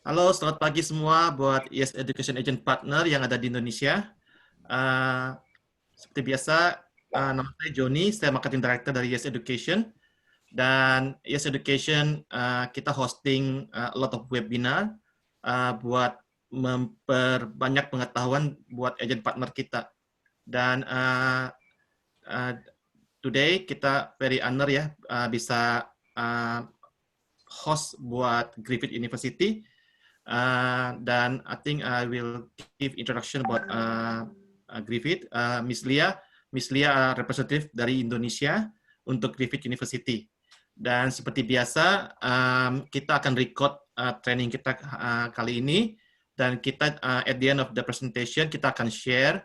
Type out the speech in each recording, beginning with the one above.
Halo, selamat pagi semua buat Yes Education Agent Partner yang ada di Indonesia. Uh, Seperti biasa, nama saya Joni, saya Marketing Director dari Yes Education. Dan Yes Education, kita hosting a lot of webinar buat memperbanyak pengetahuan buat agent partner kita. Dan uh, today kita very honor ya bisa host buat Griffith University. Dan I think I will give introduction about Griffith. Miss Lia representative dari Indonesia untuk Griffith University. Dan seperti biasa, kita akan record training kita kali ini. Dan kita at the end of the presentation, kita akan share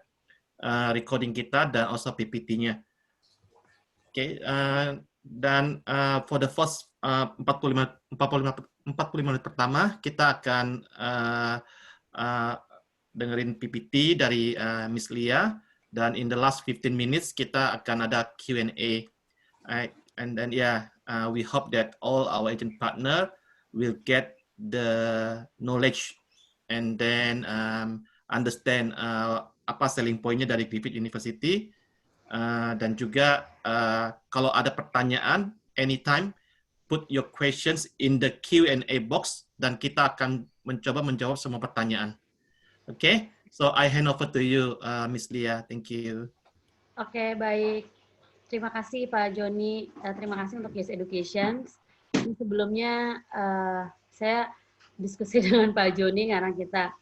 recording kita dan also PPT-nya. Oke, dan for the first 45 menit pertama kita akan dengerin PPT dari Miss Lia, dan in the last 15 minutes kita akan ada Q&A. And then we hope that all our agent partner will get the knowledge and then understand apa selling point-nya dari Griffith University. Dan juga kalau ada pertanyaan, anytime, put your questions in the Q&A box, dan kita akan mencoba menjawab semua pertanyaan. Oke, okay? So I hand over to you, Miss Lia. Thank you. Oke, baik. Terima kasih Pak Joni. Terima kasih untuk Yes Education. Sebelumnya saya diskusi dengan Pak Joni karena kita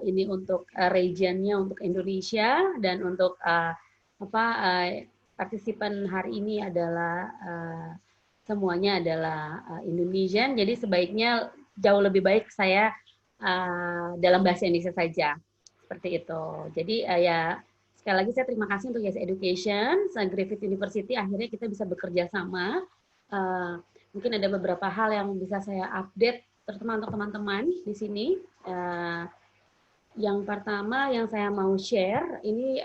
ini untuk regionnya untuk Indonesia, dan untuk partisipan hari ini adalah semuanya adalah Indonesian. Jadi sebaiknya jauh lebih baik saya dalam bahasa Indonesia saja, seperti itu. Jadi ya sekali lagi saya terima kasih untuk Yes Education, Griffith University. Akhirnya kita bisa bekerja sama. Mungkin ada beberapa hal yang bisa saya update, terutama untuk teman-teman di sini. Yang pertama yang saya mau share ini,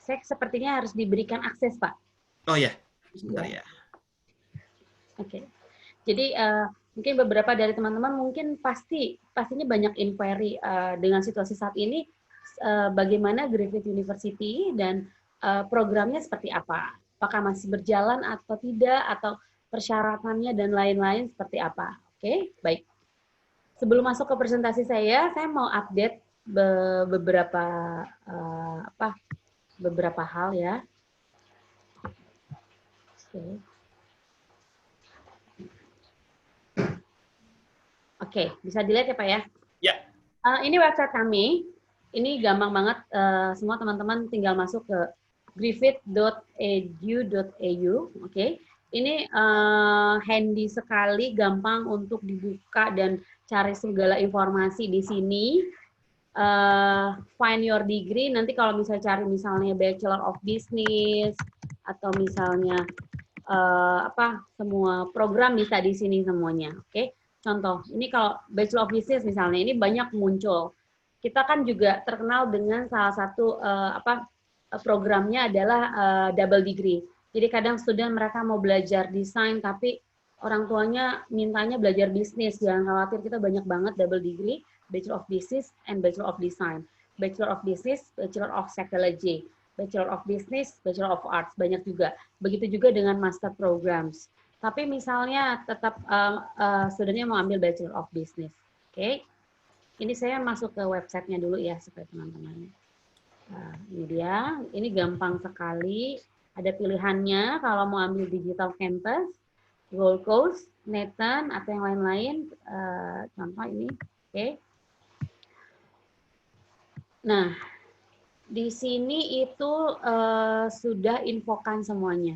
saya sepertinya harus diberikan akses, Pak. Oh ya, sebentar ya. Oke. Jadi mungkin beberapa dari teman-teman mungkin pastinya banyak inquiry dengan situasi saat ini, bagaimana Griffith University dan programnya seperti apa? Apakah masih berjalan atau tidak, atau persyaratannya dan lain-lain seperti apa? Oke, baik. Sebelum masuk ke presentasi saya mau update beberapa hal ya. Oke, bisa dilihat ya Pak ya? Ya. Ini website kami. Ini gampang banget, semua teman-teman tinggal masuk ke griffith.edu.au. Oke. Ini handy sekali, gampang untuk dibuka dan cari segala informasi di sini. Find your degree, nanti kalau misalnya cari misalnya Bachelor of Business atau misalnya semua program bisa di sini semuanya. Oke. Contoh, ini kalau Bachelor of Business misalnya, ini banyak muncul. Kita kan juga terkenal dengan salah satu programnya adalah double degree. Jadi kadang student mereka mau belajar desain, tapi orang tuanya mintanya belajar bisnis. Jangan khawatir, kita banyak banget double degree, Bachelor of Business and Bachelor of Design. Bachelor of Business, Bachelor of Psychology, Bachelor of Business, Bachelor of Arts, banyak juga. Begitu juga dengan Master Programs. Tapi misalnya tetap studentnya mau ambil Bachelor of Business. Oke. Ini saya masuk ke websitenya dulu ya, supaya teman-teman. Ini dia, ini gampang sekali. Ada pilihannya kalau mau ambil Digital Campus, Gold Coast, Nathan, atau yang lain-lain. Contoh ini, oke. Nah, di sini itu sudah infokan semuanya.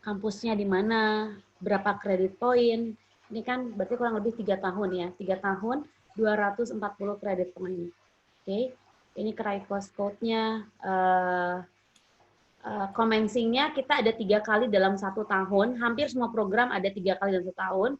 Kampusnya di mana, berapa kredit poin. Ini kan berarti kurang lebih 3 tahun ya. 3 tahun, 240 kredit poin. Oke, ini Cryptos Code-nya. Commencing-nya kita ada 3 kali dalam 1 tahun. Hampir semua program ada 3 kali dalam 1 tahun.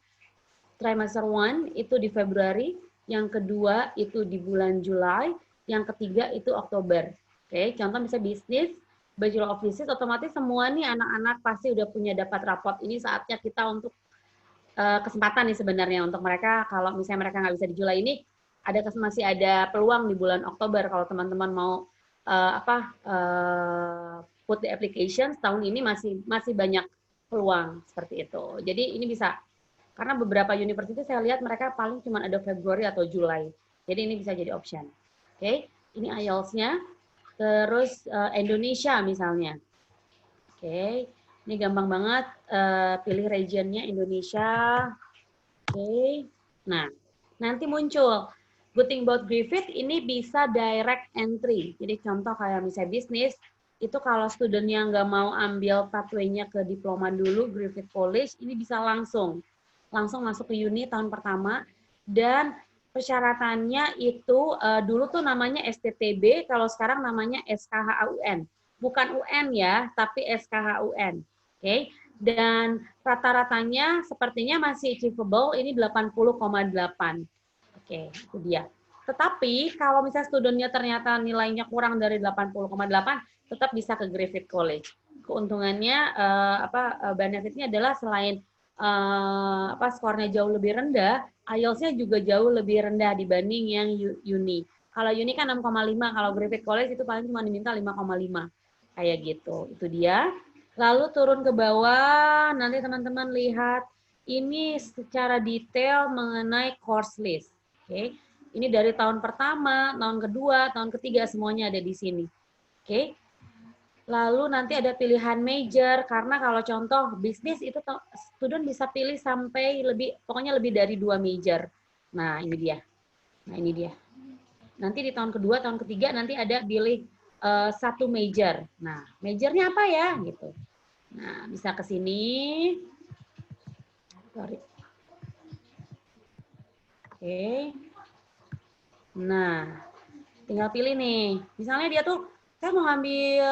Trimester 1 itu di Februari, yang kedua itu di bulan Juli, yang ketiga itu Oktober. Oke, contoh misalnya bisnis, Bachelor of Business, otomatis semua nih anak-anak pasti udah punya dapat raport. Ini saatnya kita untuk kesempatan nih sebenarnya untuk mereka, kalau misalnya mereka nggak bisa di Juli ini, masih ada peluang di bulan Oktober kalau teman-teman mau put the application tahun ini masih banyak peluang seperti itu. Jadi ini bisa, karena beberapa universitas saya lihat mereka paling cuma ada Februari atau Juli. Jadi ini bisa jadi option. Oke, ini IELTS-nya. Terus Indonesia misalnya. Oke, ini gampang banget. Pilih regionnya Indonesia. Oke, nah nanti muncul. Good thing about Griffith ini bisa direct entry. Jadi contoh kayak misalnya bisnis, itu kalau studentnya nggak mau ambil pathway-nya ke diploma dulu, Griffith College, ini bisa langsung masuk ke uni tahun pertama, dan persyaratannya itu dulu tuh namanya STTB, kalau sekarang namanya SKHUN. Bukan UN ya, tapi SKHUN. Oke, dan rata-ratanya sepertinya masih achievable, ini 80,8. Oke, itu dia. Tetapi kalau misalnya studentnya ternyata nilainya kurang dari 80,8, tetap bisa ke Griffith College. Keuntungannya benefitnya adalah selain skornya jauh lebih rendah, IELTS-nya juga jauh lebih rendah dibanding yang uni. Kalau uni kan 6,5, kalau Griffith College itu paling cuma diminta 5,5. Kayak gitu. Itu dia. Lalu turun ke bawah, nanti teman-teman lihat ini secara detail mengenai course list. Oke. Ini dari tahun pertama, tahun kedua, tahun ketiga semuanya ada di sini. Oke. Lalu nanti ada pilihan major, karena kalau contoh bisnis itu student bisa pilih sampai pokoknya lebih dari 2 major. Nah, ini dia. Nanti di tahun kedua, tahun ketiga nanti ada pilih 1 major. Nah, majornya apa ya gitu. Nah, bisa ke sini. Sorry. Oke. Nah, tinggal pilih nih. Misalnya dia tuh saya mau ngambil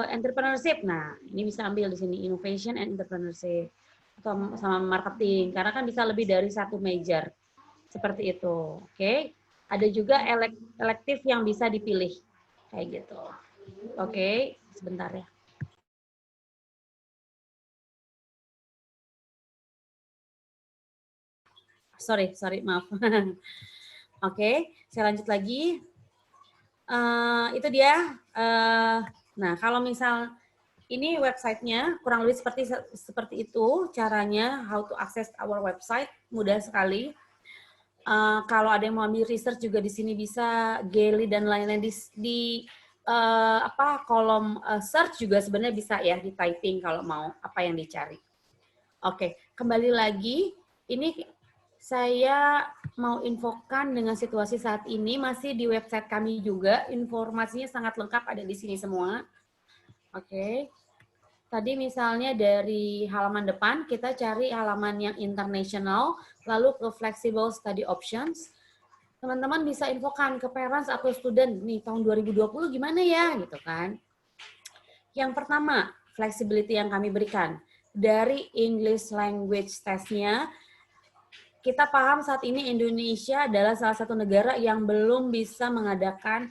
entrepreneurship. Nah, ini bisa ambil di sini innovation and entrepreneurship atau sama marketing, karena kan bisa lebih dari 1 major. Seperti itu. Oke. Ada juga elektif yang bisa dipilih. Kayak gitu. Oke, sebentar ya. Sorry, maaf. Oke, saya lanjut lagi. Itu dia. Nah, kalau misal ini websitenya kurang lebih seperti itu caranya, how to access our website, mudah sekali. Kalau ada yang mau ambil research juga di sini bisa, Geli dan lain-lain di kolom search juga sebenarnya bisa ya di typing kalau mau apa yang dicari. Oke, kembali lagi. Ini saya mau infokan dengan situasi saat ini masih di website kami juga, informasinya sangat lengkap ada di sini semua. Oke. Tadi misalnya dari halaman depan kita cari halaman yang international, lalu ke flexible study options. Teman-teman bisa infokan ke parents atau student, nih tahun 2020 gimana ya gitu kan. Yang pertama, flexibility yang kami berikan. Dari English language test-nya, kita paham saat ini Indonesia adalah salah satu negara yang belum bisa mengadakan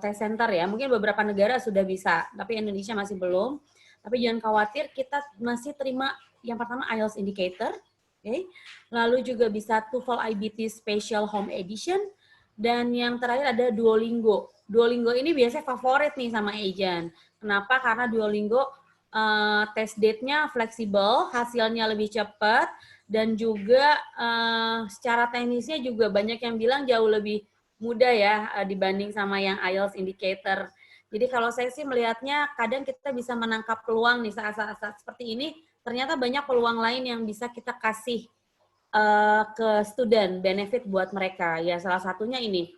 test center ya. Mungkin beberapa negara sudah bisa, tapi Indonesia masih belum. Tapi jangan khawatir, kita masih terima yang pertama IELTS indicator, okay? Lalu juga bisa TOEFL IBT Special Home Edition, dan yang terakhir ada Duolingo. Duolingo ini biasanya favorit nih sama agent. Kenapa? Karena Duolingo test date-nya fleksibel, hasilnya lebih cepat, dan juga secara teknisnya juga banyak yang bilang jauh lebih mudah ya dibanding sama yang IELTS indicator. Jadi kalau saya sih melihatnya kadang kita bisa menangkap peluang nih saat-saat seperti ini, ternyata banyak peluang lain yang bisa kita kasih ke student, benefit buat mereka. Ya salah satunya ini.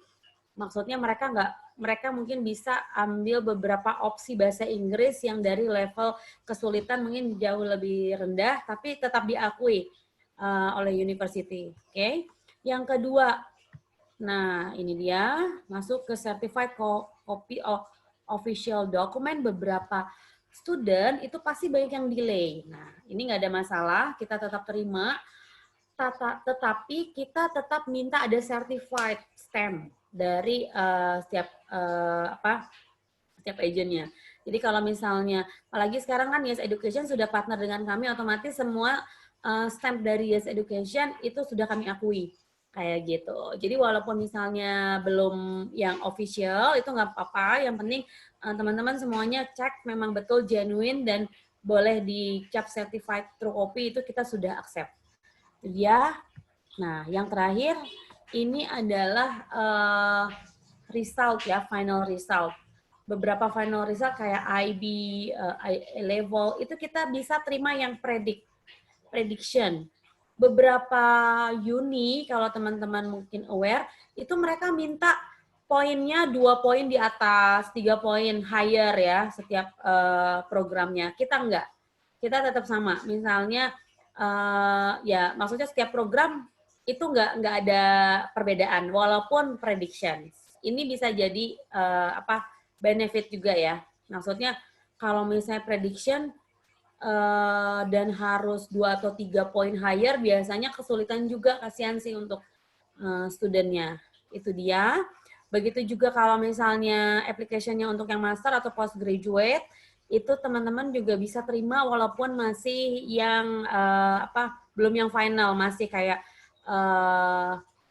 Maksudnya mereka mungkin bisa ambil beberapa opsi bahasa Inggris yang dari level kesulitan mungkin jauh lebih rendah, tapi tetap diakui oleh university. Oke. Yang kedua, nah ini dia masuk ke certified copy of official document. Beberapa student itu pasti banyak yang delay. Nah ini nggak ada masalah, kita tetap terima. Tetapi kita tetap minta ada certified stamp dari setiap agentnya. Jadi kalau misalnya, apalagi sekarang kan Yes Education sudah partner dengan kami, otomatis semua stamp dari Yes Education itu sudah kami akui. Kayak gitu. Jadi walaupun misalnya belum yang official, itu nggak apa-apa. Yang penting teman-teman semuanya cek memang betul genuine dan boleh dicap certified true copy, itu kita sudah accept. Ya. Nah, yang terakhir ini adalah result ya, final result. Beberapa final result kayak IB, level itu kita bisa terima yang prediction. Beberapa uni kalau teman-teman mungkin aware itu mereka minta poinnya 2 poin di atas, 3 poin higher ya setiap programnya. Kita enggak. Kita tetap sama. Misalnya ya maksudnya setiap program itu enggak ada perbedaan walaupun prediction. Ini bisa jadi benefit juga ya. Maksudnya kalau misalnya prediction dan harus 2 atau 3 poin higher, biasanya kesulitan juga, kasihan sih untuk studentnya. Itu dia. Begitu juga kalau misalnya application-nya untuk yang master atau postgraduate, itu teman-teman juga bisa terima walaupun masih yang belum yang final, masih kayak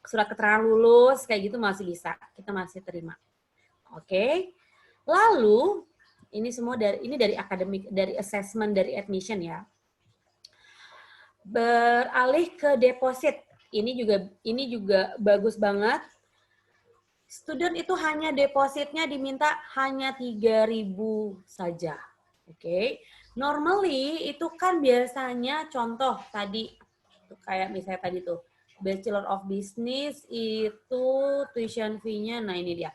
surat keterangan lulus, kayak gitu masih bisa. Kita masih terima. Oke. Lalu ini semua dari akademik, dari assessment, dari admission ya. Beralih ke deposit, ini juga bagus banget. Student itu hanya depositnya diminta hanya 3.000 saja. Oke. Normally itu kan biasanya contoh tadi kayak misalnya tadi tuh Bachelor of Business itu tuition fee-nya, nah ini dia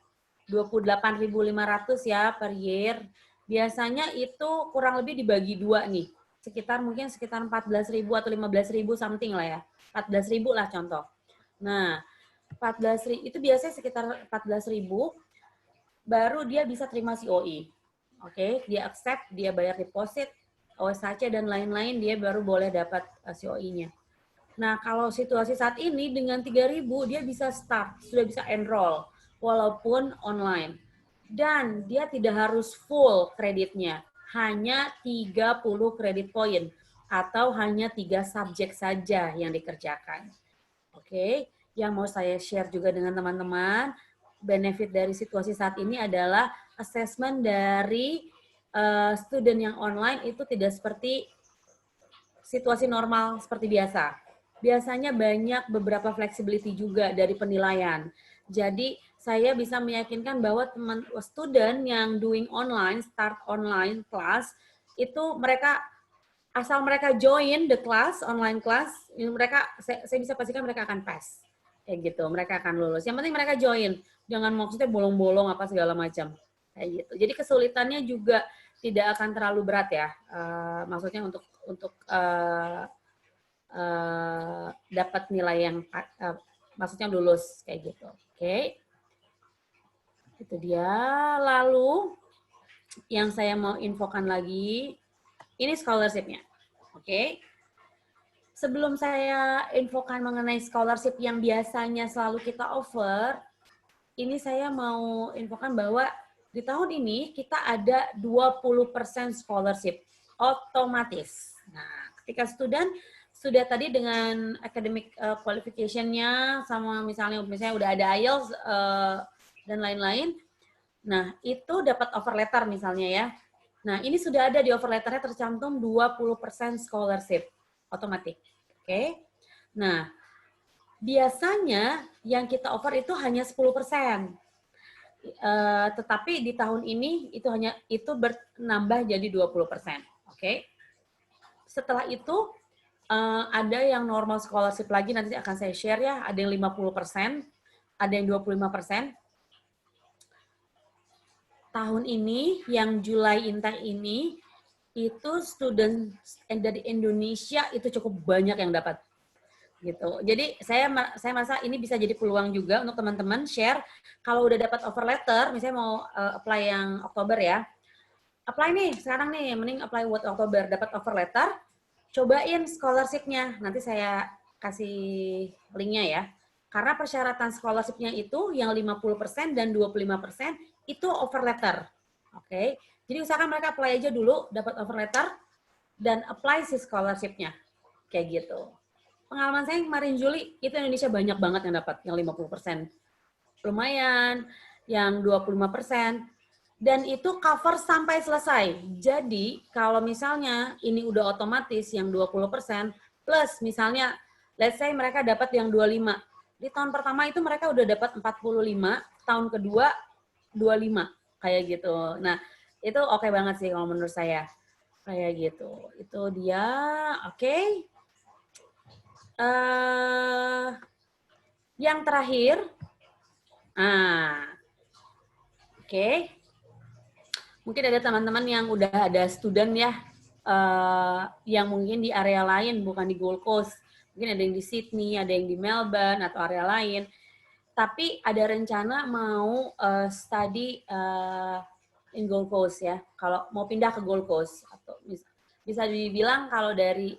28.500 ya per year. Biasanya itu kurang lebih dibagi 2 nih. Mungkin sekitar 14.000 atau 15.000 something lah ya. 14.000 lah contoh. Nah, 14.000 itu biasanya sekitar 14.000 baru dia bisa terima COE. Oke, dia accept, dia bayar deposit, OSHC dan lain-lain, dia baru boleh dapat COE-nya. Nah, kalau situasi saat ini dengan 3.000 dia bisa start, sudah bisa enroll walaupun online. Dan dia tidak harus full kreditnya, hanya 30 kredit poin atau hanya 3 subjek saja yang dikerjakan. Oke, yang mau saya share juga dengan teman-teman, benefit dari situasi saat ini adalah assessment dari student yang online itu tidak seperti situasi normal seperti biasa. Biasanya banyak beberapa flexibility juga dari penilaian. Jadi saya bisa meyakinkan bahwa student yang doing online, start online class, itu mereka asal mereka join the class, online class, saya bisa pastikan mereka akan pass. Kayak gitu, mereka akan lulus. Yang penting mereka join, jangan maksudnya bolong-bolong apa segala macam. Kayak gitu. Jadi kesulitannya juga tidak akan terlalu berat ya. Maksudnya untuk dapat nilai yang maksudnya lulus kayak gitu. Oke. Itu dia. Lalu yang saya mau infokan lagi, ini scholarship-nya. Oke. Sebelum saya infokan mengenai scholarship yang biasanya selalu kita offer, ini saya mau infokan bahwa di tahun ini kita ada 20% scholarship otomatis. Nah, ketika student sudah tadi dengan academic qualification-nya sama misalnya udah ada IELTS dan lain-lain. Nah, itu dapat offer letter misalnya ya. Nah, ini sudah ada di offer letternya tercantum 20% scholarship otomatis. Oke. Nah, biasanya yang kita offer itu hanya 10%. Tetapi di tahun ini itu bernambah jadi 20%. Oke. Setelah itu ada yang normal scholarship lagi, nanti akan saya share ya, ada yang 50%, ada yang 25%. Tahun ini, yang Julai intake ini, itu student dari Indonesia itu cukup banyak yang dapat. Gitu. Jadi saya merasa ini bisa jadi peluang juga untuk teman-teman share, kalau udah dapat offer letter, misalnya mau apply yang Oktober ya, apply nih, sekarang nih, mending apply buat Oktober, dapat offer letter, cobain scholarship-nya, nanti saya kasih link-nya ya. Karena persyaratan scholarship-nya itu yang 50% dan 25% itu offer letter. Oke. Jadi usahakan mereka apply aja dulu, dapat offer letter, dan apply si scholarship-nya. Kayak gitu. Pengalaman saya kemarin Juli, itu Indonesia banyak banget yang dapat, yang 50%. Lumayan, yang 25%. Dan itu cover sampai selesai. Jadi, kalau misalnya ini udah otomatis yang 20%, plus misalnya, let's say mereka dapat yang 25. Di tahun pertama itu mereka udah dapat 45, tahun kedua 25. Kayak gitu. Nah, itu oke banget sih kalau menurut saya. Kayak gitu. Itu dia, oke. Yang terakhir, oke. Mungkin ada teman-teman yang udah ada student ya, yang mungkin di area lain, bukan di Gold Coast. Mungkin ada yang di Sydney, ada yang di Melbourne, atau area lain. Tapi ada rencana mau study in Gold Coast ya, kalau mau pindah ke Gold Coast. Atau bisa dibilang kalau dari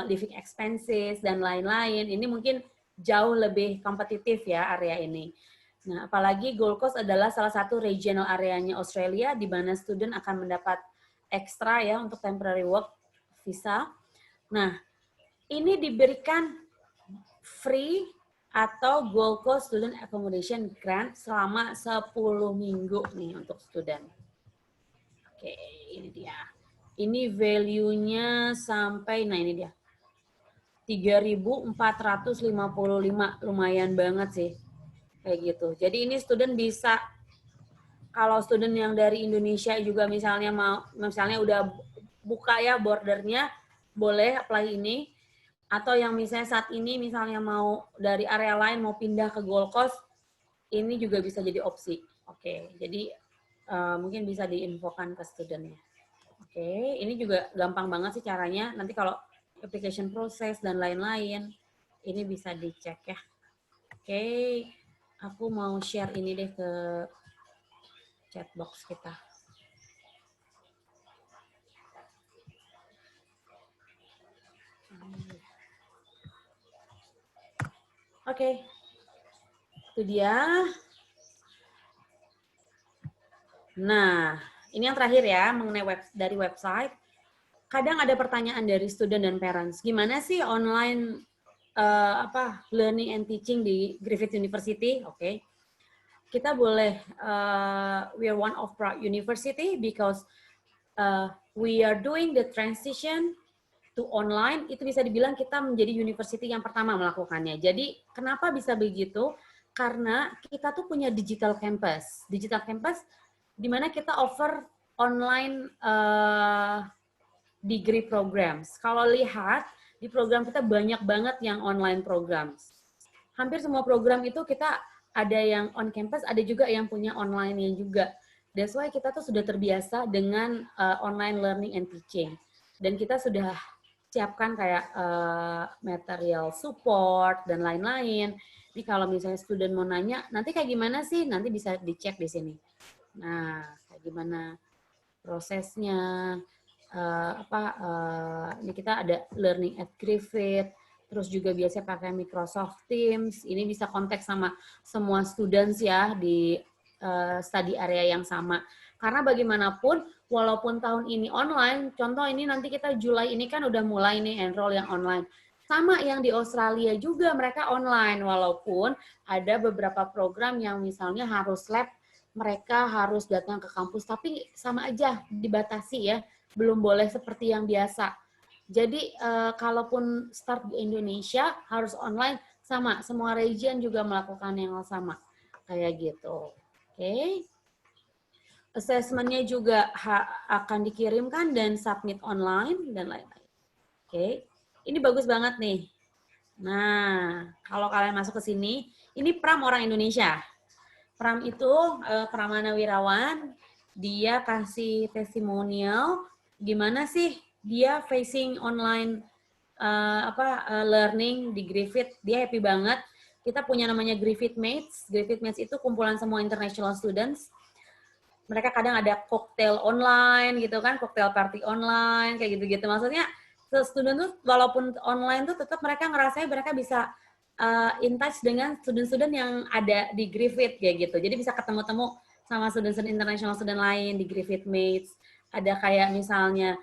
living expenses dan lain-lain, ini mungkin jauh lebih kompetitif ya area ini. Nah, apalagi Gold Coast adalah salah satu regional areanya Australia di mana student akan mendapat ekstra ya untuk temporary work visa. Nah, ini diberikan free atau Gold Coast Student Accommodation Grant selama 10 minggu nih untuk student. Oke, ini dia. Ini value-nya sampai, nah ini dia. 3.455, lumayan banget sih. Kayak gitu. Jadi ini student bisa, kalau student yang dari Indonesia juga misalnya udah buka ya bordernya, boleh apply ini. Atau yang misalnya saat ini misalnya mau dari area lain mau pindah ke Gold Coast, ini juga bisa jadi opsi. Oke, jadi mungkin bisa diinfokan ke studentnya. Oke, ini juga gampang banget sih caranya. Nanti kalau application process dan lain-lain, ini bisa dicek ya. Oke, aku mau share ini deh ke chat box kita. Oke, itu dia. Nah, ini yang terakhir ya, mengenai dari website. Kadang ada pertanyaan dari student dan parents, gimana sih online learning and teaching di Griffith University? Oke. Kita boleh, we are one of proud university because we are doing the transition to online. Itu bisa dibilang kita menjadi university yang pertama melakukannya. Jadi kenapa bisa begitu? Karena kita tuh punya digital campus. Digital campus di mana kita offer online degree programs. Kalau lihat di program kita banyak banget yang online programs. Hampir semua program itu kita ada yang on campus, ada juga yang punya online-nya juga. That's why kita tuh sudah terbiasa dengan online learning and teaching. Dan kita sudah siapkan kayak material support dan lain-lain. Ini kalau misalnya student mau nanya, nanti kayak gimana sih? Nanti bisa dicek di sini. Nah, kayak gimana prosesnya? Ini kita ada learning at Griffith, terus juga biasanya pakai Microsoft Teams. Ini bisa kontak sama semua students ya di study area yang sama. Karena bagaimanapun, walaupun tahun ini online, contoh ini nanti kita Juli ini kan udah mulai nih enroll yang online. Sama yang di Australia juga mereka online, walaupun ada beberapa program yang misalnya harus lab, mereka harus datang ke kampus, tapi sama aja dibatasi ya. Belum boleh seperti yang biasa. Jadi kalaupun start di Indonesia harus online, sama semua region juga melakukan yang sama kayak gitu. Oke. Assessment-nya juga akan dikirimkan dan submit online dan lain-lain. Oke. Ini bagus banget nih. Nah, kalau kalian masuk ke sini, ini Pram orang Indonesia. Pram itu Pramana Wirawan, dia kasih testimonial gimana sih dia facing online learning di Griffith. Dia happy banget. Kita punya namanya Griffith Mates. Griffith Mates itu kumpulan semua international students. Mereka kadang ada cocktail online gitu kan, cocktail party online kayak gitu-gitu. Maksudnya student tuh walaupun online tuh tetap mereka ngerasanya mereka bisa in touch dengan student-student yang ada di Griffith kayak gitu. Jadi bisa ketemu-temu sama student-student international student lain di Griffith Mates. Ada kayak misalnya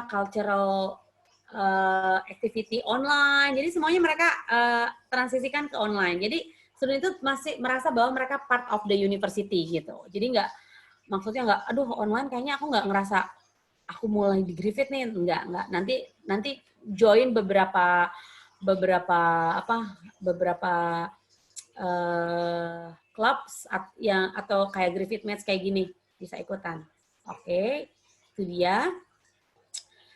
cultural activity online. Jadi semuanya mereka transisikan ke online. Jadi student itu masih merasa bahwa mereka part of the university gitu. Jadi maksudnya aduh online kayaknya aku nggak ngerasa aku mulai di Griffith nih, enggak. Nanti join beberapa clubs yang atau kayak Griffith Mates kayak gini bisa ikutan. Oke, itu dia.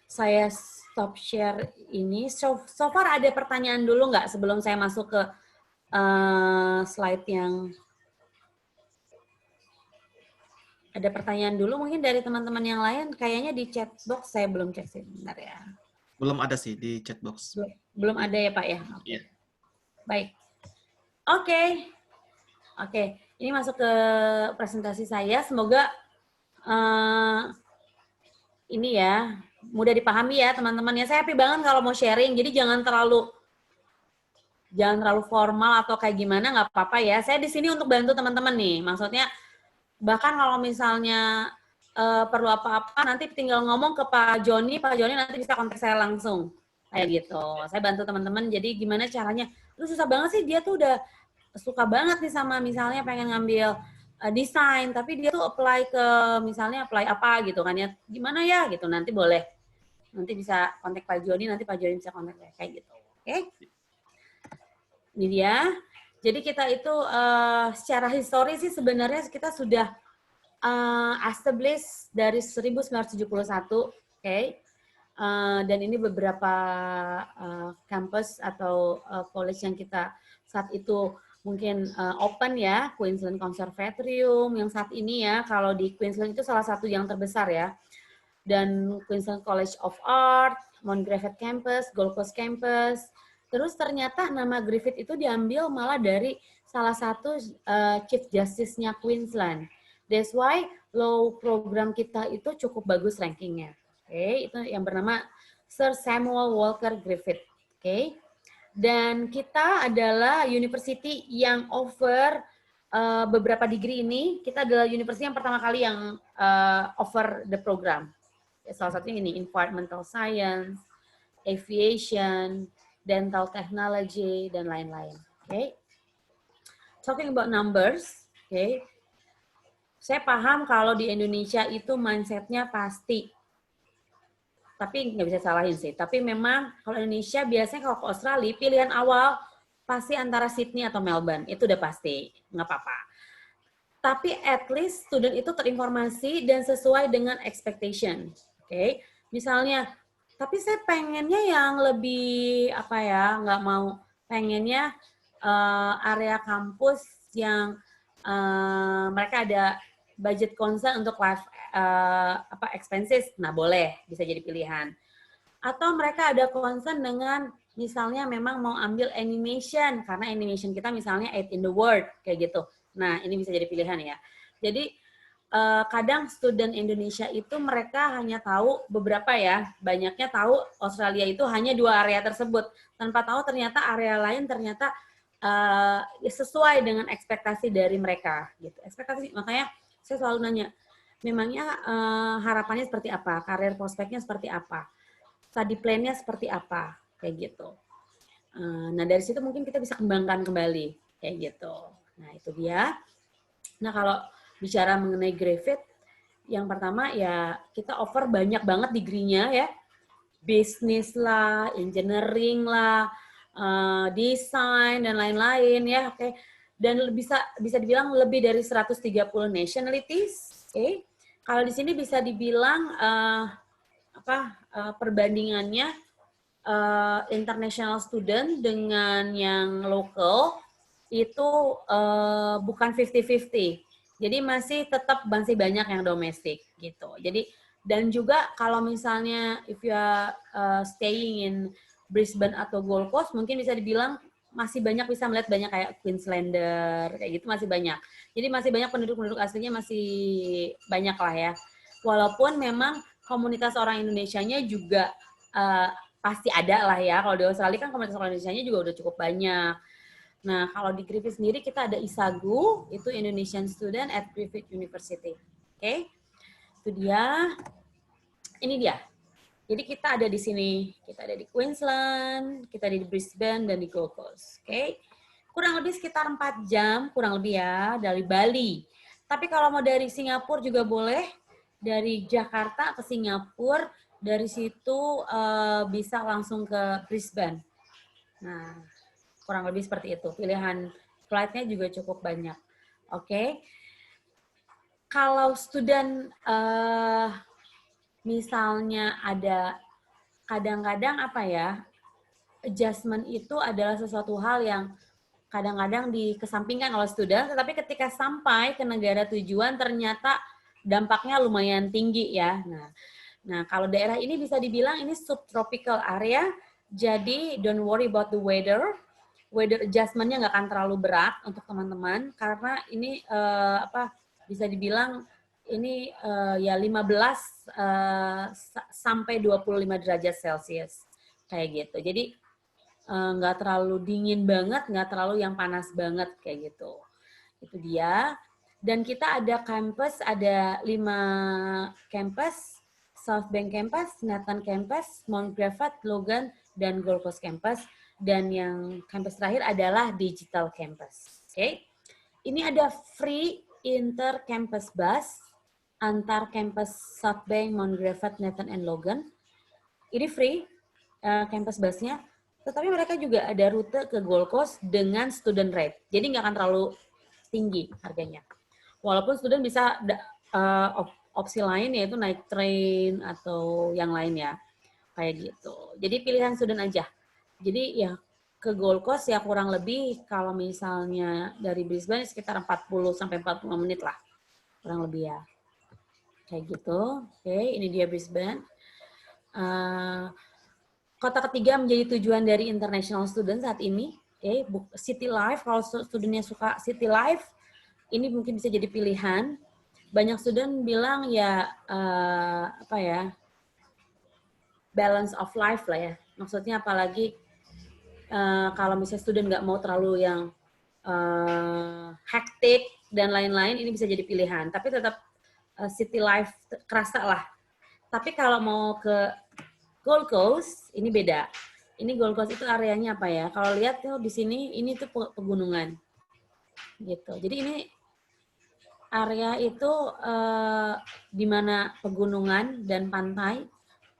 Saya stop share ini. So far ada pertanyaan dulu nggak sebelum saya masuk ke slide yang ada pertanyaan dulu mungkin dari teman-teman yang lain. Kayaknya di chat box saya belum cek sih, bentar ya. Belum ada sih di chat box. Belum ada ya Pak ya? Okay. Yeah. Baik. Oke. Ini masuk ke presentasi saya. Semoga ini ya mudah dipahami ya teman-teman ya. Saya happy banget kalau mau sharing. Jadi jangan terlalu formal atau kayak gimana, nggak apa-apa ya. Saya di sini untuk bantu teman-teman nih. Maksudnya bahkan kalau misalnya perlu apa-apa, nanti tinggal ngomong ke Pak Joni nanti bisa kontak saya langsung. Kayak gitu. Saya bantu teman-teman, jadi gimana caranya. Terus susah banget sih, dia tuh udah suka banget nih sama misalnya pengen ngambil desain, tapi dia tuh apply apa gitu kan ya. Gimana ya gitu, nanti boleh. Nanti bisa kontak Pak Joni, nanti Pak Joni bisa kontak saya. Kayak gitu. Oke? Ini dia. Jadi kita itu secara histori sih sebenarnya kita sudah established dari 1971, okay? Dan ini beberapa campus atau college yang kita saat itu mungkin open ya, Queensland Conservatorium yang saat ini ya, kalau di Queensland itu salah satu yang terbesar ya, dan Queensland College of Art, Mount Griffith Campus, Gold Coast Campus. Terus ternyata nama Griffith itu diambil malah dari salah satu Chief Justice-nya Queensland. That's why law program kita itu cukup bagus rankingnya. Oke, itu yang bernama Sir Samuel Walker Griffith. Oke, dan kita adalah university yang offer beberapa degree ini. Kita adalah university yang pertama kali yang offer the program. Salah satunya ini environmental science, aviation, dental technology, dan lain-lain. Okay. Talking about numbers, okay. Saya paham kalau di Indonesia itu mindset-nya pasti, tapi nggak bisa salahin sih. Tapi memang kalau Indonesia biasanya kalau ke Australia, pilihan awal pasti antara Sydney atau Melbourne. Itu udah pasti, nggak apa-apa. Tapi at least student itu terinformasi dan sesuai dengan expectation. Okay. Misalnya, tapi saya pengennya yang lebih nggak mau pengennya area kampus yang mereka ada budget concern untuk life expenses, nah boleh bisa jadi pilihan. Atau mereka ada concern dengan misalnya memang mau ambil animation karena animation kita misalnya 8 in the world kayak gitu. Nah ini bisa jadi pilihan ya. Jadi kadang student Indonesia itu mereka hanya tahu beberapa ya, banyaknya tahu Australia itu hanya 2 area tersebut, tanpa tahu ternyata area lain ternyata sesuai dengan ekspektasi dari mereka gitu. Ekspektasi, makanya saya selalu nanya, memangnya harapannya seperti apa, karir prospeknya seperti apa, study plan-nya seperti apa, kayak gitu. Nah dari situ mungkin kita bisa kembangkan kembali kayak gitu. Nah itu dia. Nah kalau bicara mengenai Griffith, yang pertama ya kita offer banyak banget degree-nya ya. Bisnis lah, engineering lah, desain dan lain-lain ya, oke. Dan bisa dibilang lebih dari 130 nationalities, oke. Kalau di sini bisa dibilang perbandingannya international student dengan yang local itu bukan 50-50. Jadi masih banyak yang domestik gitu. Jadi dan juga kalau misalnya if you are staying in Brisbane atau Gold Coast mungkin bisa dibilang masih banyak bisa melihat banyak kayak Queenslander kayak gitu masih banyak. Jadi masih banyak penduduk aslinya masih banyak lah ya. Walaupun memang komunitas orang Indonesianya juga pasti ada lah ya. Kalau di Australia kan komunitas orang Indonesianya juga udah cukup banyak. Nah, kalau di Griffith sendiri kita ada ISAGU, itu Indonesian Student at Griffith University. Oke, itu dia. Ini dia. Jadi kita ada di sini, kita ada di Queensland, kita ada di Brisbane, dan di Gold Coast. Oke, kurang lebih sekitar 4 jam, kurang lebih ya, dari Bali. Tapi kalau mau dari Singapura juga boleh, dari Jakarta ke Singapura, dari situ bisa langsung ke Brisbane. Nah, kurang lebih seperti itu. Pilihan flight-nya juga cukup banyak. Oke. Kalau student misalnya ada kadang-kadang apa ya, adjustment itu adalah sesuatu hal yang kadang-kadang dikesampingkan oleh student, tetapi ketika sampai ke negara tujuan ternyata dampaknya lumayan tinggi ya. Nah, kalau daerah ini bisa dibilang ini subtropical area, jadi don't worry about the weather. Weather adjustment-nya nggak akan terlalu berat untuk teman-teman karena ini bisa dibilang ini ya 15 sampai 25 derajat Celcius kayak gitu. Jadi nggak terlalu dingin banget, nggak terlalu yang panas banget kayak gitu. Itu dia. Dan kita ada campus, ada 5 campus, South Bank Campus, Nathan Campus, Mount Gravatt, Logan, dan Gold Coast Campus. Dan yang campus terakhir adalah Digital Campus. Oke. Ini ada free inter-campus bus antar campus South Bank, Mount Gravatt, Nathan, and Logan. Ini free campus busnya. Tetapi mereka juga ada rute ke Gold Coast dengan student rate. Jadi nggak akan terlalu tinggi harganya. Walaupun student bisa opsi lain yaitu naik train atau yang lain ya. Kayak gitu. Jadi pilihan student aja. Jadi ya ke Gold Coast ya kurang lebih kalau misalnya dari Brisbane sekitar 40 sampai 45 menit lah. Kurang lebih ya. Kayak gitu. Oke, ini dia Brisbane. Kota ketiga menjadi tujuan dari international student saat ini. Oke, City Life, kalau studentnya suka City Life, ini mungkin bisa jadi pilihan. Banyak student bilang ya apa ya, balance of life lah ya. Maksudnya apalagi kalau misalnya student nggak mau terlalu yang hektik dan lain-lain, ini bisa jadi pilihan. Tapi tetap City Life kerasa lah. Tapi kalau mau ke Gold Coast, ini beda. Ini Gold Coast itu areanya apa ya? Kalau lihat tuh di sini, ini tuh pegunungan. Gitu. Jadi ini area itu di mana pegunungan dan pantai,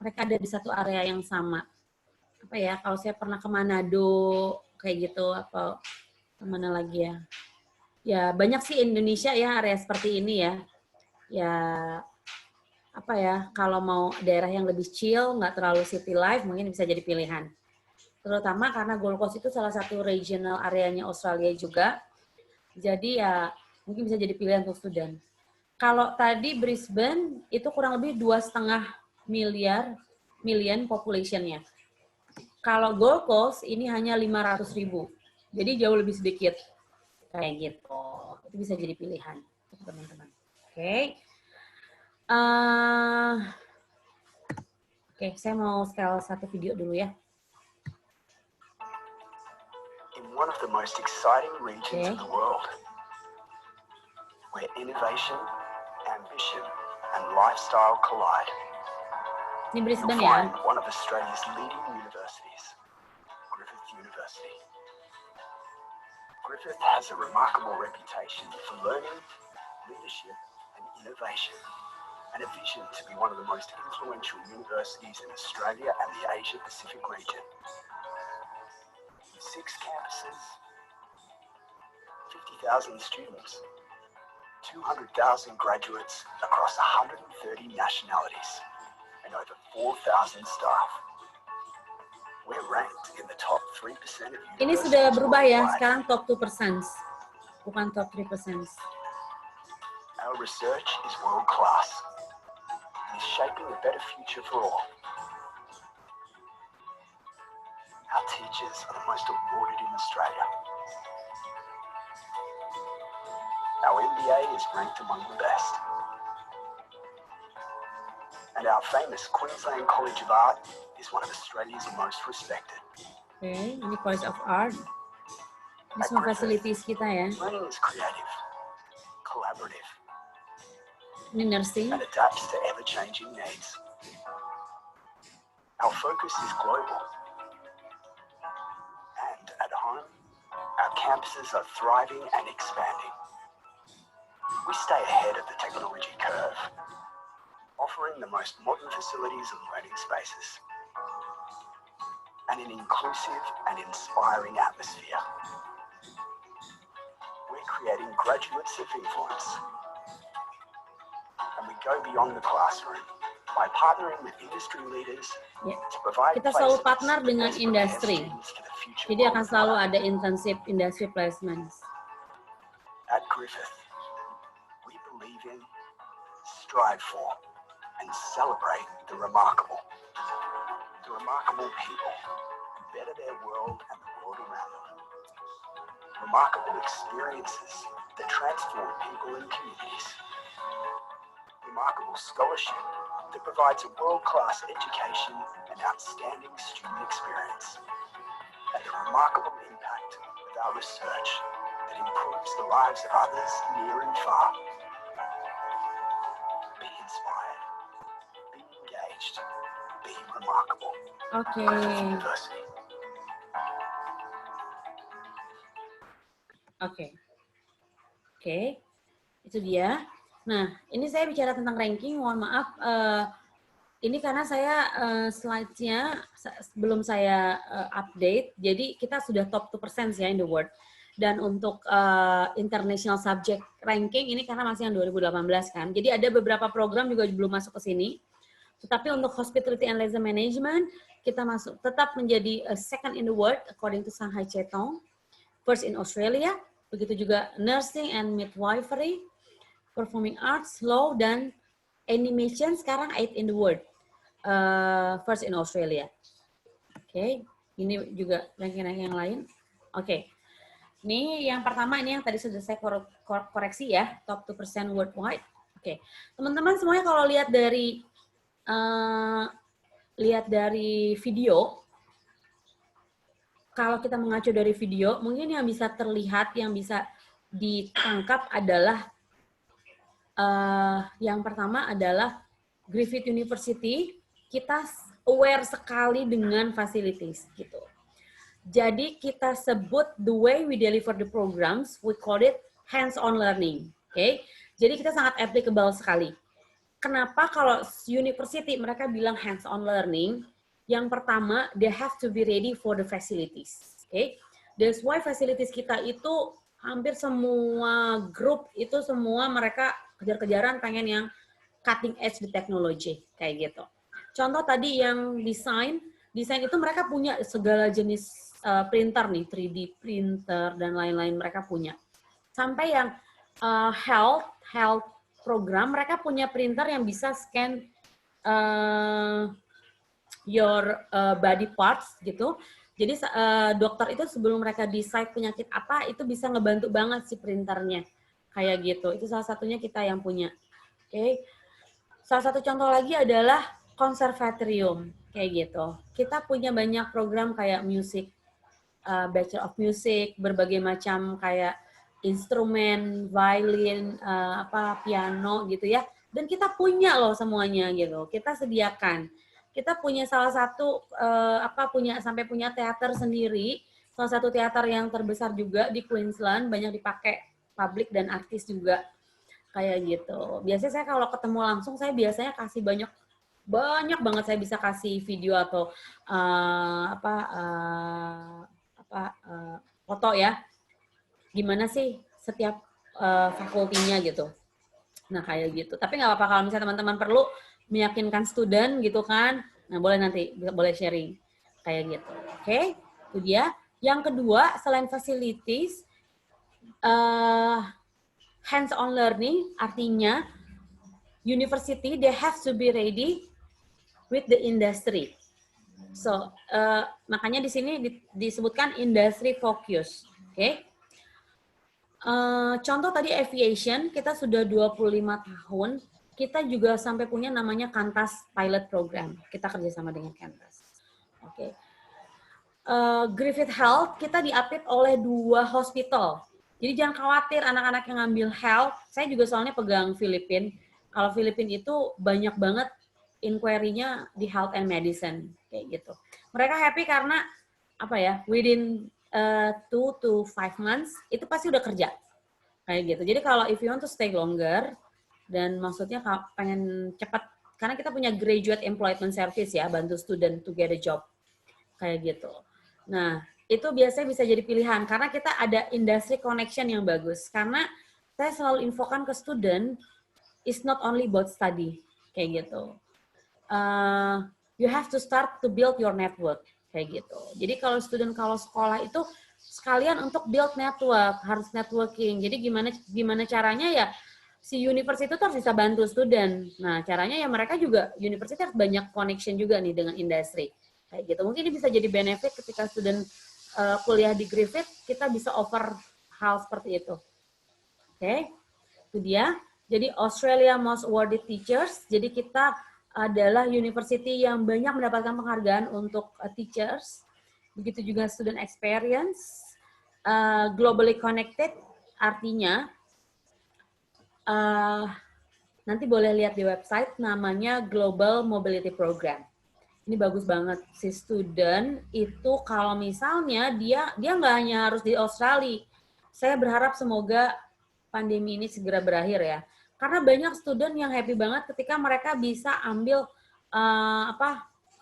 mereka ada di satu area yang sama. Apa ya, kalau saya pernah ke Manado, kayak gitu, atau kemana lagi ya. Ya, banyak sih Indonesia ya area seperti ini ya. Ya, apa ya, kalau mau daerah yang lebih chill, nggak terlalu city life, mungkin bisa jadi pilihan. Terutama karena Gold Coast itu salah satu regional areanya Australia juga. Jadi ya mungkin bisa jadi pilihan untuk student. Kalau tadi Brisbane itu kurang lebih 2,5 million population-nya. Kalau Gold Coast ini hanya 500.000. Jadi jauh lebih sedikit. Kayak gitu. Itu bisa jadi pilihan untuk teman-teman. Oke. Oke, saya mau scale satu video dulu ya. In one of the most exciting regions of the world, where innovation, ambition, and lifestyle collide. Ini Brisbane You'll ya. find one of Australia's leading universities, Griffith University. Griffith has a remarkable reputation for learning, leadership, and innovation, and a vision to be one of the most influential universities in Australia and the Asia-Pacific region. 6 campuses, 50,000 students, 200,000 graduates across 130 nationalities, and over 4,000 staff. We're ranked in the top 3% of universities. Ini sudah berubah ya, sekarang top 2%, bukan top 3%. Our research is world class. It is shaping a better future for all. Our teachers are the most awarded in Australia. Our MBA is ranked among the best. And our famous Queensland College of Art is one of Australia's most respected. Oke, ini College of Art. Ini semua facilities kita ya. Learning is creative, collaborative, Ini nursing. and adapts to ever-changing needs. Our focus is global. And at home, our campuses are thriving and expanding. We stay ahead of the technology curve, offering the most modern facilities and learning spaces, and an inclusive and inspiring atmosphere. We're creating graduates of influence, and we go beyond the classroom by partnering with industry leaders Ya. to provide Kita selalu placements partner that dengan best prepare industri. students for the future Jadi akan world. selalu ada internship industry placements. At Griffith, we believe in, strive for, and celebrate the remarkable. The remarkable people who better their world and the world around them. Remarkable experiences that transform people and communities. Remarkable scholarship that provides a world-class education and outstanding student experience. And the remarkable impact of our research that improves the lives of others near and far. Be inspired, be engaged, be remarkable. Oke. Griffith University. Oke. Oke. Itu dia. Nah, ini saya bicara tentang ranking, mohon maaf. Ini karena saya slide-nya belum saya update, jadi kita sudah top 2% ya in the world. Dan untuk international subject ranking ini karena masih yang 2018 kan. Jadi ada beberapa program juga belum masuk ke sini. Tetapi untuk hospitality and leisure management kita masuk tetap menjadi second in the world according to Shanghai Chetong, first in Australia, begitu juga nursing and midwifery, performing arts, law dan animation sekarang 8 in the world, first in Australia. Oke, ini juga ranking-ranking yang lain. Oke. Ini yang pertama, ini yang tadi sudah saya koreksi ya, top 2% worldwide. Oke, teman-teman semuanya kalau lihat dari video, kalau kita mengacu dari video, mungkin yang bisa terlihat, yang bisa ditangkap adalah yang pertama adalah Griffith University, kita aware sekali dengan facilities gitu. Jadi kita sebut the way we deliver the programs, we call it hands-on learning. Okay? Jadi kita sangat applicable sekali. Kenapa kalau university mereka bilang hands-on learning? Yang pertama, they have to be ready for the facilities. Okay? That's why facilities kita itu hampir semua grup itu semua mereka kejar-kejaran pengen yang cutting edge di teknologi kayak gitu. Contoh tadi yang desain itu mereka punya segala jenis printer nih, 3D printer dan lain-lain mereka punya. Sampai yang health program mereka punya printer yang bisa scan your body parts gitu. Jadi dokter itu sebelum mereka decide penyakit apa itu bisa ngebantu banget si printernya kayak gitu. Itu salah satunya kita yang punya. Oke. Salah satu contoh lagi adalah konservatorium kayak gitu. Kita punya banyak program kayak music, Bachelor of Music, berbagai macam kayak instrumen, violin, piano gitu ya. Dan kita punya loh semuanya gitu. Kita sediakan. Kita punya salah satu sampai punya teater sendiri. Salah satu teater yang terbesar juga di Queensland, banyak dipakai publik dan artis juga kayak gitu. Biasanya saya kalau ketemu langsung saya biasanya kasih banyak banget saya bisa kasih video atau foto ya. Gimana sih setiap fakultinya gitu. Nah kayak gitu. Tapi nggak apa-apa kalau misalnya teman-teman perlu meyakinkan student gitu kan. Nah boleh nanti boleh sharing kayak gitu. Oke, itu dia. Yang kedua selain facilities, hands-on learning artinya university they have to be ready with the industry. So makanya di sini disebutkan industry focus. Oke. Contoh tadi aviation, kita sudah 25 tahun, kita juga sampai punya namanya Qantas Pilot Program. Kita kerjasama dengan Qantas. Oke. Griffith Health kita diupdate oleh 2 hospital. Jadi jangan khawatir anak-anak yang ngambil health. Saya juga soalnya pegang Filipina. Kalau Filipina itu banyak banget inquiry-nya di health and medicine kayak gitu. Mereka happy karena apa ya? Within 2 to 5 months itu pasti udah kerja kayak gitu. Jadi kalau if you want to stay longer dan maksudnya pengen cepat karena kita punya graduate employment service ya, bantu student to get a job kayak gitu. Nah, itu biasanya bisa jadi pilihan karena kita ada industry connection yang bagus. Karena saya selalu infokan ke student, it's not only about study, kayak gitu. You have to start to build your network, kayak gitu. Jadi kalau sekolah itu sekalian untuk build network, harus networking. Jadi gimana caranya ya si university itu harus bisa bantu student. Nah, caranya ya mereka juga university harus banyak connection juga nih dengan industri. Kayak gitu. Mungkin ini bisa jadi benefit ketika student kuliah di Griffith, kita bisa offer hal seperti itu. Oke, itu dia. Jadi Australia Most Awarded Teachers, jadi kita adalah university yang banyak mendapatkan penghargaan untuk teachers. Begitu juga student experience, globally connected, artinya nanti boleh lihat di website namanya Global Mobility Program. Ini bagus banget, si student itu kalau misalnya dia nggak hanya harus di Australia. Saya berharap semoga pandemi ini segera berakhir ya. Karena banyak student yang happy banget ketika mereka bisa ambil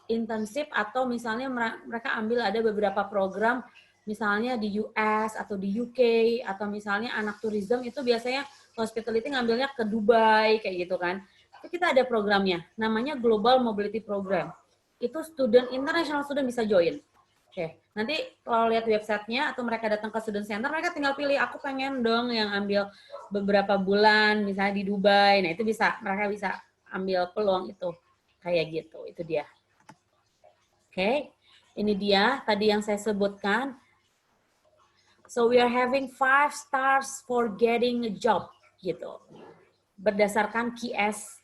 internship atau misalnya mereka ambil ada beberapa program misalnya di US atau di UK atau misalnya anak tourism itu biasanya hospitality ngambilnya ke Dubai kayak gitu kan. Itu kita ada programnya namanya Global Mobility Program. Itu international student bisa join. Oke, nanti kalau lihat websitenya atau mereka datang ke student center, mereka tinggal pilih, aku pengen dong yang ambil beberapa bulan, misalnya di Dubai. Nah, itu mereka bisa ambil peluang itu. Kayak gitu, itu dia. Oke, ini dia tadi yang saya sebutkan. So, we are having 5 stars for getting a job, gitu. Berdasarkan QS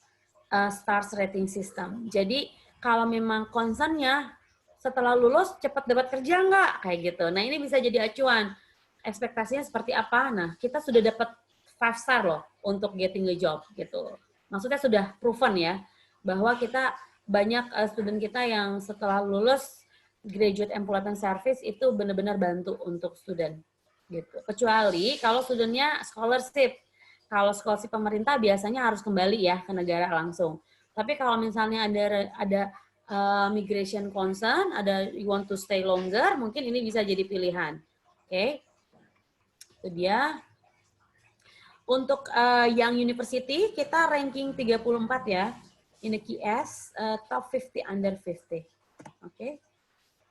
stars rating system. Jadi, kalau memang concernnya setelah lulus cepat dapat kerja nggak kayak gitu. Nah ini bisa jadi acuan. Ekspektasinya seperti apa? Nah kita sudah dapat 5 star loh untuk getting a job gitu. Maksudnya sudah proven ya bahwa kita banyak student kita yang setelah lulus graduate employment service itu benar-benar bantu untuk student gitu. Kecuali kalau studentnya scholarship. Kalau scholarship pemerintah biasanya harus kembali ya ke negara langsung. Tapi kalau misalnya ada migration concern, ada you want to stay longer, mungkin ini bisa jadi pilihan. Oke, itu dia. Untuk Young University, kita ranking 34 ya. Ini QS, top 50 under 50. Oke,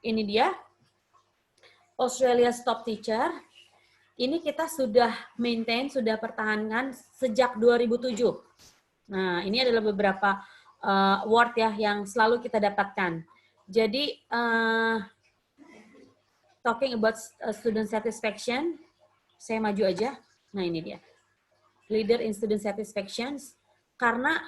ini dia. Australia's top teacher. Ini kita sudah maintain, sudah pertahankan sejak 2007. Nah, ini adalah beberapa award ya yang selalu kita dapatkan. Jadi talking about student satisfaction, saya maju aja. Nah ini dia, leader in student satisfaction. Karena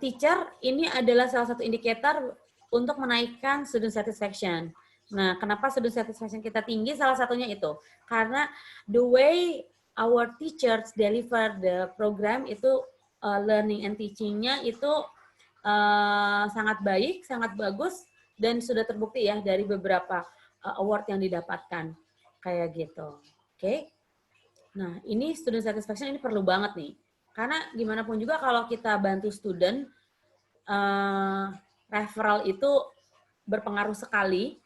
teacher ini adalah salah satu indikator untuk menaikkan student satisfaction. Nah, kenapa student satisfaction kita tinggi? Salah satunya itu karena the way our teachers deliver the program itu learning and teaching-nya itu sangat baik, sangat bagus, dan sudah terbukti ya dari beberapa award yang didapatkan. Kayak gitu. Oke. Nah, ini student satisfaction ini perlu banget nih. Karena gimana pun juga kalau kita bantu student, referral itu berpengaruh sekali.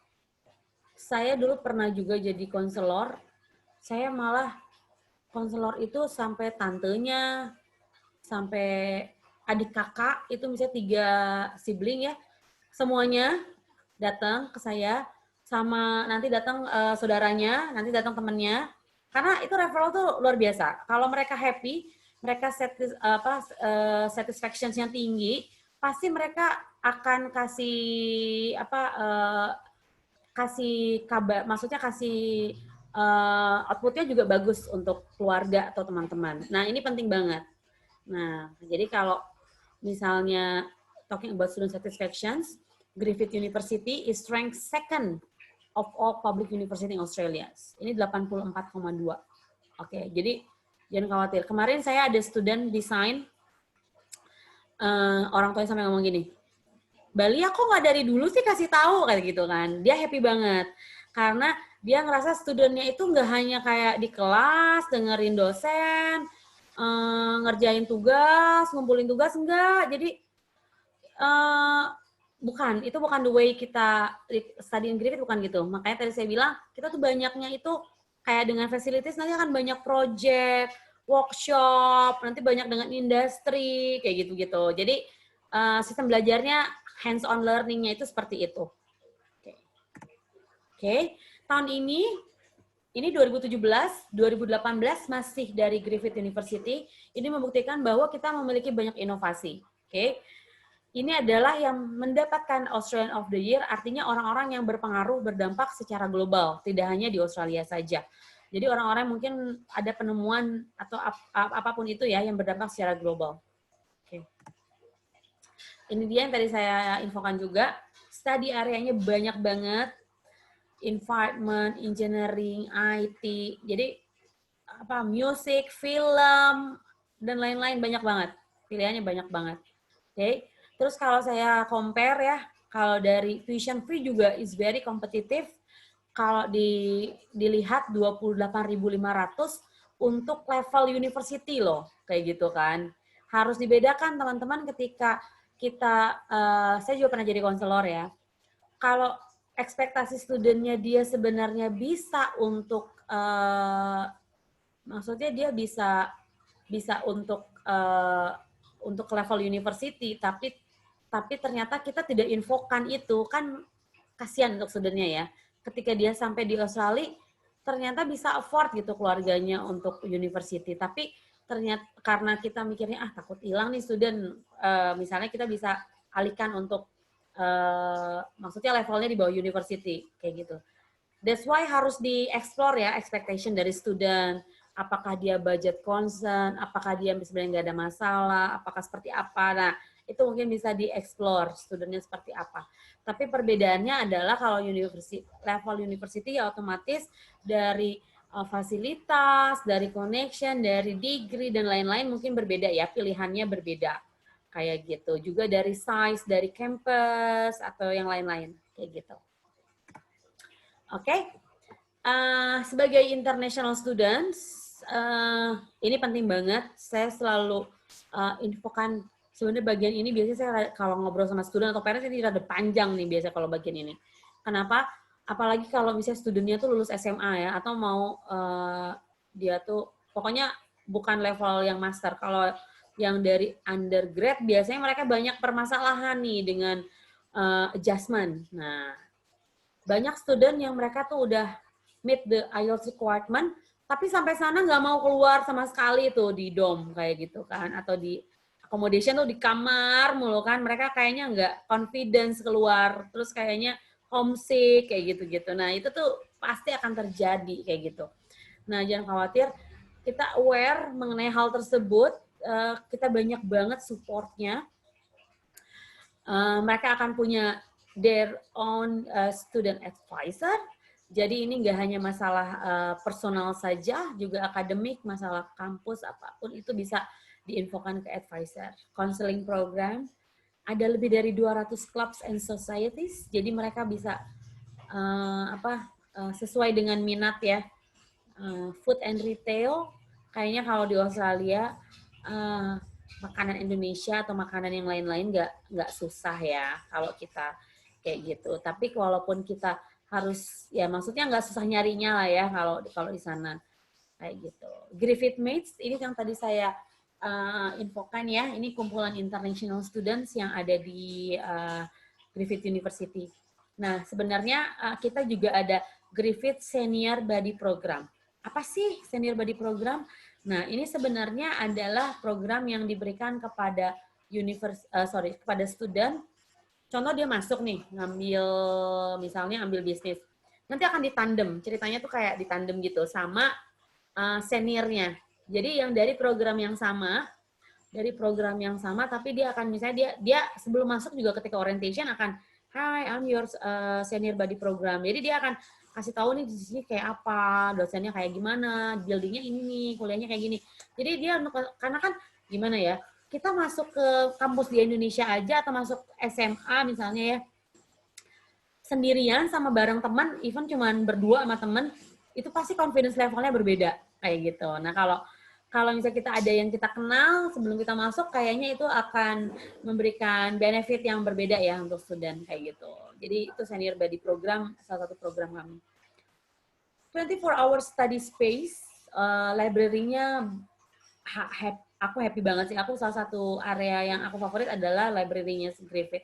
Saya dulu pernah juga jadi konselor. Saya malah konselor itu sampai tantenya, sampai adik kakak, itu misalnya 3 sibling ya, semuanya datang ke saya, sama nanti datang saudaranya, nanti datang temennya, karena itu referral tuh luar biasa. Kalau mereka happy, mereka satisfaction-nya tinggi, pasti mereka akan kasih kasih kabar, maksudnya kasih outputnya juga bagus untuk keluarga atau teman-teman. Nah ini penting banget. Nah, jadi kalau misalnya talking about student satisfaction, Griffith University is ranked second of all public university in Australia. Ini 84,2. Oke, jadi jangan khawatir. Kemarin saya ada student desain, orang tuanya sampai ngomong gini, Bali aku nggak dari dulu sih kasih tahu kayak gitu kan. Dia happy banget karena dia ngerasa studentnya itu nggak hanya kayak di kelas dengerin dosen, ngerjain tugas, ngumpulin tugas, enggak. Jadi itu bukan the way kita study in Griffith, bukan gitu. Makanya tadi saya bilang kita tuh banyaknya itu kayak dengan facilities nanti akan banyak project, workshop, nanti banyak dengan industri kayak gitu-gitu. Jadi sistem belajarnya hands-on learning-nya itu seperti itu. Oke. Tahun ini 2017, 2018 masih dari Griffith University. Ini membuktikan bahwa kita memiliki banyak inovasi. Oke. Ini adalah yang mendapatkan Australian of the Year, artinya orang-orang yang berpengaruh, berdampak secara global, tidak hanya di Australia saja. Jadi orang-orang mungkin ada penemuan atau apapun itu ya yang berdampak secara global. Oke. Ini dia yang tadi saya infokan juga. Study area-nya banyak banget. Environment, engineering, IT. Jadi music, film, dan lain-lain banyak banget. Pilihannya banyak banget. Oke. Terus kalau saya compare ya, kalau dari tuition fee juga is very competitive. Kalau dilihat 28.500 untuk level university loh, kayak gitu kan. Harus dibedakan teman-teman ketika kita, saya juga pernah jadi konselor ya. Kalau ekspektasi studennya dia sebenarnya bisa untuk, maksudnya dia bisa untuk level university, tapi ternyata kita tidak infokan itu, kan kasihan untuk studennya ya. Ketika dia sampai di Australia, ternyata bisa afford gitu keluarganya untuk university. Tapi ternyata karena kita mikirnya, takut hilang nih student, misalnya kita bisa alihkan untuk, maksudnya levelnya di bawah university, kayak gitu. That's why harus di-explore ya, expectation dari student. Apakah dia budget concern, apakah dia sebenarnya nggak ada masalah, apakah seperti apa. Nah, itu mungkin bisa di-explore studentnya seperti apa. Tapi perbedaannya adalah kalau level university ya otomatis dari fasilitas, dari connection, dari degree, dan lain-lain mungkin berbeda ya, pilihannya berbeda. Kayak gitu. Juga dari size, dari campus, atau yang lain-lain. Kayak gitu. Oke. Sebagai international students, ini penting banget. Saya selalu infokan. Sebenarnya bagian ini biasanya saya kalau ngobrol sama student atau parents ini rada panjang nih biasanya kalau bagian ini. Kenapa? Apalagi kalau misalnya studentnya tuh lulus SMA ya, atau mau dia tuh pokoknya bukan level yang master. Kalau yang dari undergrad biasanya mereka banyak permasalahan nih dengan adjustment. Nah, banyak student yang mereka tuh udah meet the IELTS requirement, tapi sampai sana nggak mau keluar sama sekali tuh di dorm kayak gitu kan, atau di accommodation tuh di kamar mulu kan, mereka kayaknya nggak confidence keluar, terus kayaknya homesick kayak gitu-gitu. Nah itu tuh pasti akan terjadi kayak gitu. Nah jangan khawatir, kita aware mengenai hal tersebut, kita banyak banget supportnya. Mereka akan punya their own student advisor. Jadi ini nggak hanya masalah personal saja, juga akademik, masalah kampus apapun itu bisa diinfokan ke advisor. Counseling program, ada lebih dari 200 clubs and societies, jadi mereka bisa sesuai dengan minat ya. Food and retail, kayaknya kalau di Australia makanan Indonesia atau makanan yang lain-lain nggak susah ya kalau kita kayak gitu. Tapi walaupun kita harus ya maksudnya nggak susah nyarinya lah ya kalau di sana kayak gitu. Griffith Mates ini yang tadi saya infokan ya, ini kumpulan international students yang ada di Griffith University. Nah, sebenarnya kita juga ada Griffith Senior Buddy Program. Apa sih Senior Buddy Program? Nah, ini sebenarnya adalah program yang diberikan kepada kepada student. Contoh dia masuk nih, misalnya ambil bisnis. Nanti akan ditandem, ceritanya tuh kayak ditandem gitu sama seniornya. Jadi yang dari program yang sama, tapi dia akan misalnya dia sebelum masuk juga ketika orientation akan Hi, I'm your senior body program. Jadi dia akan kasih tahu nih di sini kayak apa, dosennya kayak gimana, buildingnya ini nih, kuliahnya kayak gini. Jadi dia karena kan gimana ya, kita masuk ke kampus di Indonesia aja atau masuk SMA misalnya ya, sendirian sama bareng teman, even cuman berdua sama teman, itu pasti confidence levelnya berbeda kayak gitu. Nah kalau misalnya kita ada yang kita kenal sebelum kita masuk, kayaknya itu akan memberikan benefit yang berbeda ya untuk student kayak gitu. Jadi itu senior body program, salah satu program kami. 24 hour study space, library-nya aku happy banget sih. Aku salah satu area yang aku favorit adalah library-nya Griffith.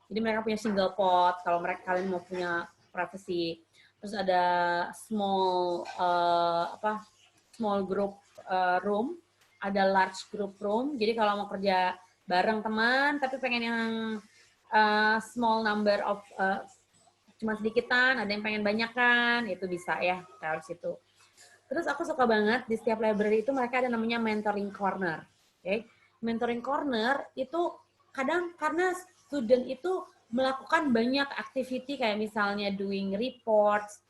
Jadi mereka punya single pot kalau kalian mau punya privacy. Terus ada small group room, ada large group room. Jadi kalau mau kerja bareng teman tapi pengen yang small number of cuma sedikitan, ada yang pengen banyakan, itu bisa ya taruh situ. Terus aku suka banget di setiap library itu mereka ada namanya mentoring corner. Okay? Mentoring corner itu kadang karena student itu melakukan banyak activity kayak misalnya doing reports,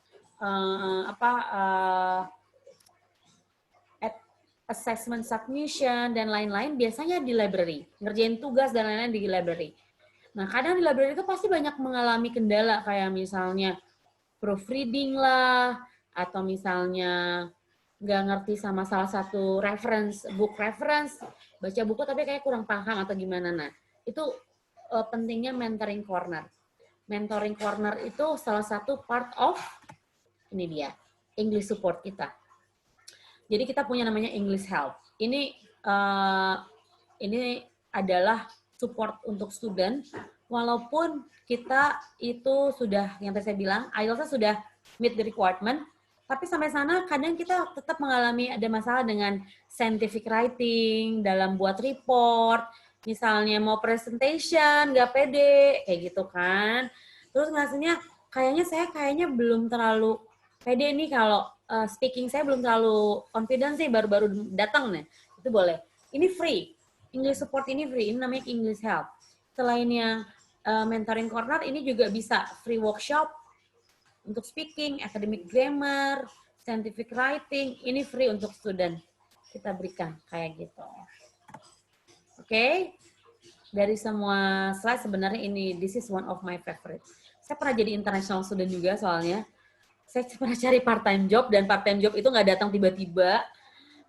assessment submission dan lain-lain biasanya di library, ngerjain tugas dan lain-lain di library. Nah, kadang di library itu pasti banyak mengalami kendala kayak misalnya proofreading lah, atau misalnya nggak ngerti sama salah satu book reference, baca buku tapi kayak kurang paham atau gimana. Nah, itu pentingnya mentoring corner. Mentoring corner itu salah satu part of, ini dia, English support kita. Jadi kita punya namanya English Help. Ini adalah support untuk student, walaupun kita itu sudah, yang tadi saya bilang, IELTS-nya sudah meet the requirement, tapi sampai sana kadang kita tetap mengalami ada masalah dengan scientific writing, dalam buat report, misalnya mau presentation, nggak pede, kayak gitu kan. Terus ngerasanya, kayaknya belum terlalu pede nih kalau speaking saya belum terlalu confident sih, baru-baru datang nih. Itu boleh. Ini free. English support ini free. Ini namanya English Help. Selain yang mentoring corner, ini juga bisa free workshop untuk speaking, academic grammar, scientific writing. Ini free untuk student. Kita berikan kayak gitu. Oke. Dari semua slide sebenarnya ini, this is one of my favorite. Saya pernah jadi international student juga soalnya. Saya pernah cari part-time job, dan part-time job itu nggak datang tiba-tiba,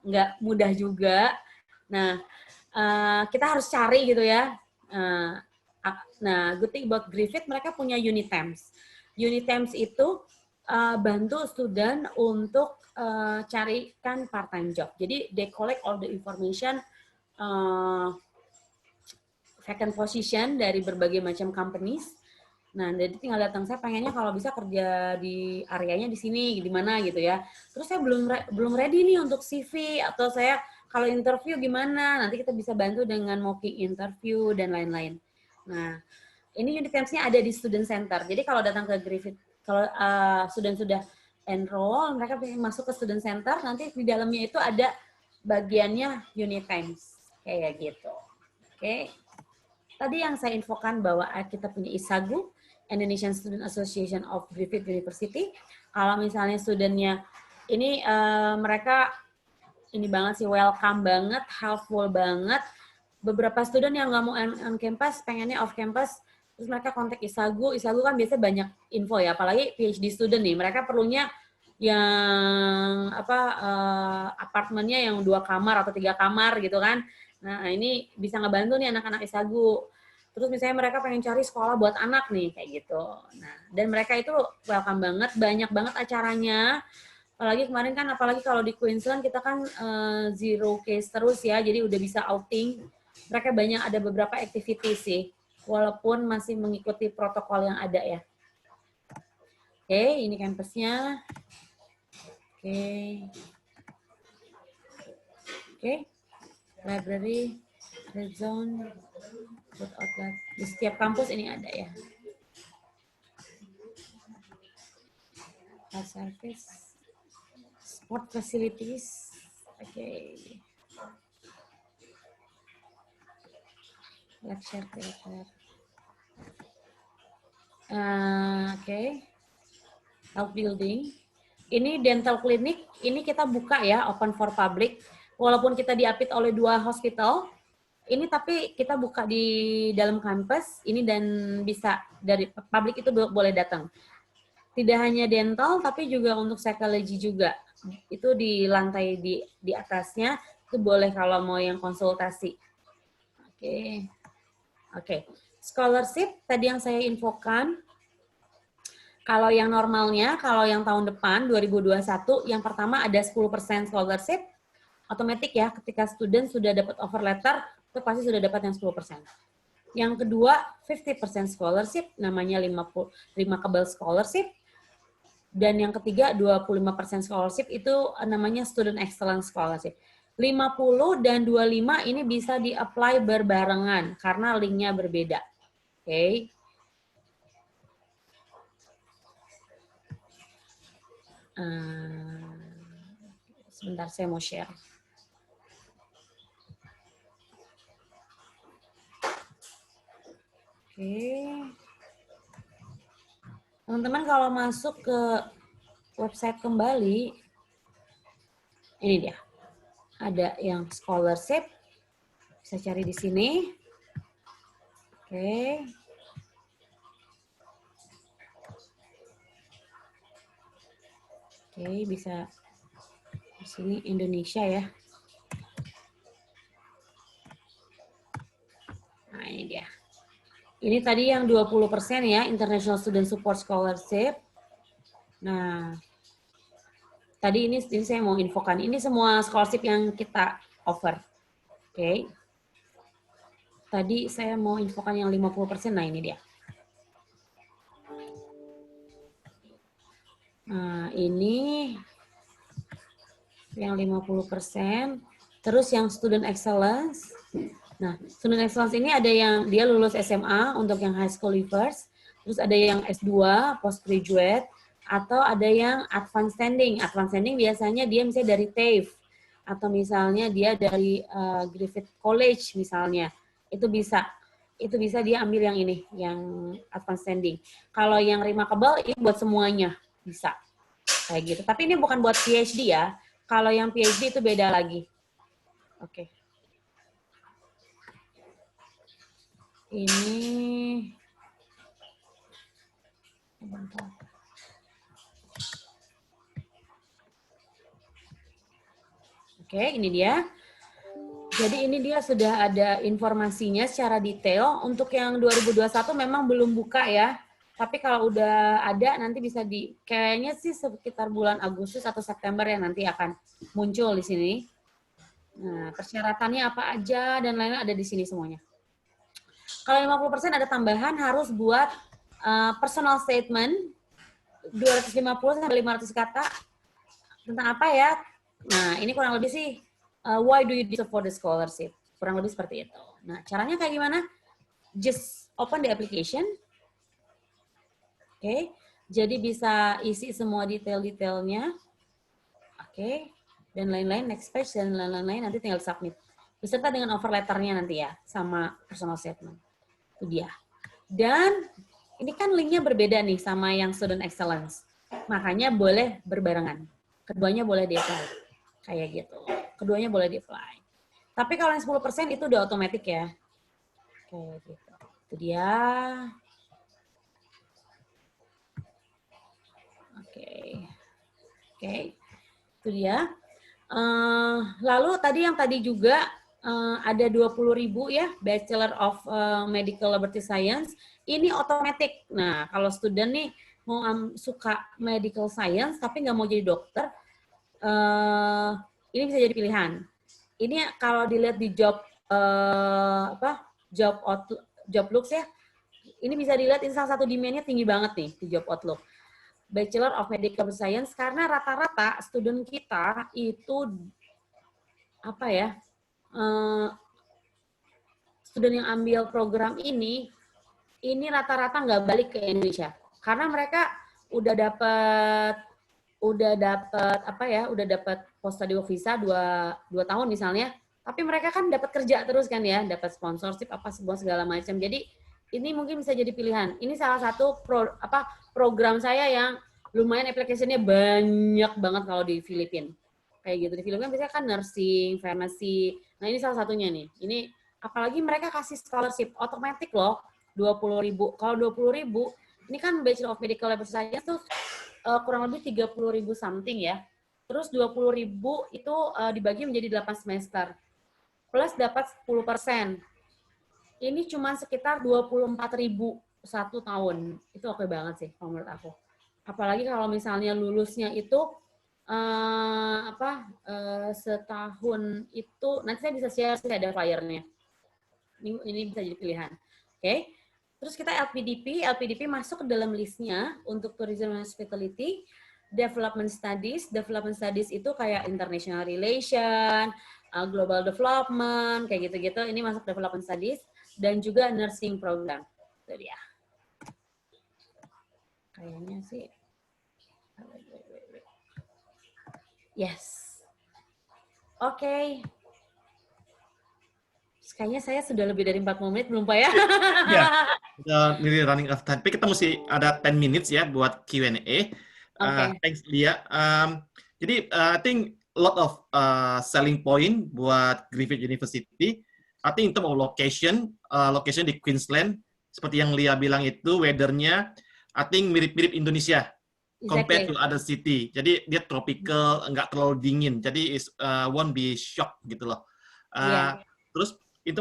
nggak mudah juga. Nah, kita harus cari gitu ya. Nah, good thing about Griffith, mereka punya Unitems. Unitems itu bantu student untuk carikan part-time job. Jadi, they collect all the information, vacant position dari berbagai macam companies. Nah, jadi tinggal datang, saya pengennya kalau bisa kerja di areanya di sini, di mana gitu ya. Terus saya belum ready nih untuk CV, atau saya kalau interview gimana, nanti kita bisa bantu dengan mocking interview dan lain-lain. Nah, ini Unitems-nya ada di Student Center. Jadi kalau datang ke Griffith, kalau student sudah enroll, mereka masuk ke Student Center, nanti di dalamnya itu ada bagiannya Unitems. Kayak gitu. Oke. Tadi yang saya infokan bahwa kita punya ISAGU, Indonesian Student Association of Griffith University. Kalau misalnya studentnya ini mereka ini banget sih, welcome banget, helpful banget. Beberapa student yang nggak mau on campus, pengennya off campus, terus mereka kontak ISAGU. ISAGU kan biasanya banyak info ya, apalagi PhD student nih, mereka perlunya yang apartemennya yang 2 kamar atau 3 kamar gitu kan. Nah, ini bisa ngebantu nih anak-anak ISAGU. Terus misalnya mereka pengen cari sekolah buat anak nih, kayak gitu. Nah, dan mereka itu welcome banget, banyak banget acaranya. Apalagi kemarin kan, apalagi kalau di Queensland kita kan zero case terus ya, jadi udah bisa outing. Mereka banyak ada beberapa activity sih, walaupun masih mengikuti protokol yang ada ya. Oke, ini campusnya. Oke. Library, red zone, food outlet. Di setiap kampus ini ada ya. Health service, sport facilities. Oke. Lecture theater. Oke. Health building. Ini dental clinic, ini kita buka ya, open for public. Walaupun kita diapit oleh 2 hospital, ini tapi kita buka di dalam kampus, ini dan bisa dari publik itu boleh datang. Tidak hanya dental, tapi juga untuk psychology juga. Itu di lantai di atasnya, itu boleh kalau mau yang konsultasi. Oke. Oke. Scholarship, tadi yang saya infokan, kalau yang normalnya, kalau yang tahun depan, 2021, yang pertama ada 10% scholarship, otomatis ya, ketika student sudah dapat offer letter, itu pasti sudah dapat yang 10%. Yang kedua, 50% scholarship, namanya remarkable scholarship. Dan yang ketiga, 25% scholarship, itu namanya student excellence scholarship. 50 dan 25 ini bisa di-apply berbarengan, karena linknya berbeda. Oke. Sebentar, saya mau share. Oke. Teman-teman kalau masuk ke website kembali, ini dia. Ada yang scholarship, bisa cari di sini. Oke. Oke, bisa di sini Indonesia ya. Nah, ini dia. Ini tadi yang 20% ya, International Student Support Scholarship. Nah, tadi ini saya mau infokan. Ini semua scholarship yang kita offer. Oke. Tadi saya mau infokan yang 50%, nah ini dia. Nah, ini yang 50%. Terus yang student excellence. Nah, student excellence ini ada yang dia lulus SMA untuk yang high school leavers. Terus ada yang S2, postgraduate, atau ada yang advanced standing. Advanced standing biasanya dia misalnya dari TAFE, atau misalnya dia dari Griffith College misalnya. Itu bisa dia ambil yang ini, yang advanced standing. Kalau yang remarkable ini buat semuanya. Bisa kayak gitu, tapi ini bukan buat PhD ya. Kalau yang PhD itu beda lagi. Oke. Ini oke, ini dia. Jadi ini dia sudah ada informasinya secara detail. Untuk yang 2021 memang belum buka ya. Tapi kalau udah ada nanti bisa kayaknya sih sekitar bulan Agustus atau September ya nanti akan muncul di sini. Nah, persyaratannya apa aja dan lain-lain ada di sini semuanya. Kalau 50% ada tambahan harus buat personal statement 250 sampai 500 kata tentang apa ya. Nah, ini kurang lebih sih why do you deserve for the scholarship? Kurang lebih seperti itu. Nah, caranya kayak gimana? Just open the application. Oke, jadi bisa isi semua detail-detailnya. Oke, dan lain-lain, next page, dan lain-lain, nanti tinggal submit. Beserta dengan offer letter-nya nanti ya, sama personal statement. Itu dia. Dan ini kan linknya berbeda nih sama yang student excellence. Makanya boleh berbarengan. Keduanya boleh di-apply. Kayak gitu. Keduanya boleh di-apply. Tapi kalau yang 10% itu udah otomatis ya. Kayak gitu. Itu dia. Oke, itu dia. Lalu tadi juga ada 20.000 ya, Bachelor of Medical Laboratory Science. Ini otomatis. Nah, kalau student nih mau suka medical science tapi nggak mau jadi dokter, ini bisa jadi pilihan. Ini kalau dilihat di job job looks ya, ini bisa dilihat ini salah satu demand-nya tinggi banget nih di job outlook. Bachelor of Medical Science, karena rata-rata student kita itu apa ya, student yang ambil program ini rata-rata nggak balik ke Indonesia karena mereka udah dapat post study visa 2 tahun misalnya, tapi mereka kan dapat kerja terus kan ya, dapat sponsorship apa segala macam, jadi ini mungkin bisa jadi pilihan. Ini salah satu program saya yang lumayan application-nya banyak banget kalau di Filipina. Kayak gitu. Di Filipina biasanya kan nursing, pharmacy. Nah, ini salah satunya nih. Ini apalagi mereka kasih scholarship otomatis loh, 20.000. Kalau 20.000, ini kan Bachelor of Medical Lab Science tuh kurang lebih 30.000 something ya. Terus 20.000 itu dibagi menjadi 8 semester. Plus dapat 10%. Ini cuma sekitar 24.000 satu tahun. Itu oke banget sih kalau menurut aku. Apalagi kalau misalnya lulusnya itu setahun itu, nanti saya bisa share sih ada flyer-nya. Ini bisa jadi pilihan. Oke. Terus kita LPDP masuk ke dalam listnya untuk Tourism and Hospitality, Development Studies. Development Studies itu kayak International Relation, Global Development, kayak gitu-gitu. Ini masuk Development Studies dan juga Nursing Program. Itu dia. Kayaknya sih. Yes. Oke. Kayaknya saya sudah lebih dari 40 menit, belum Pak ya? Ya, udah nearly running out of time. Tapi kita mesti ada 10 minutes ya buat Q&A. Thanks, Lia. Jadi, I think a lot of selling point buat Griffith University. I think in terms of location di Queensland, seperti yang Lia bilang itu, weather-nya, I think mirip-mirip Indonesia. Compared to other city. Jadi dia tropical, nggak terlalu dingin. Jadi won't be shock gitu loh. Terus itu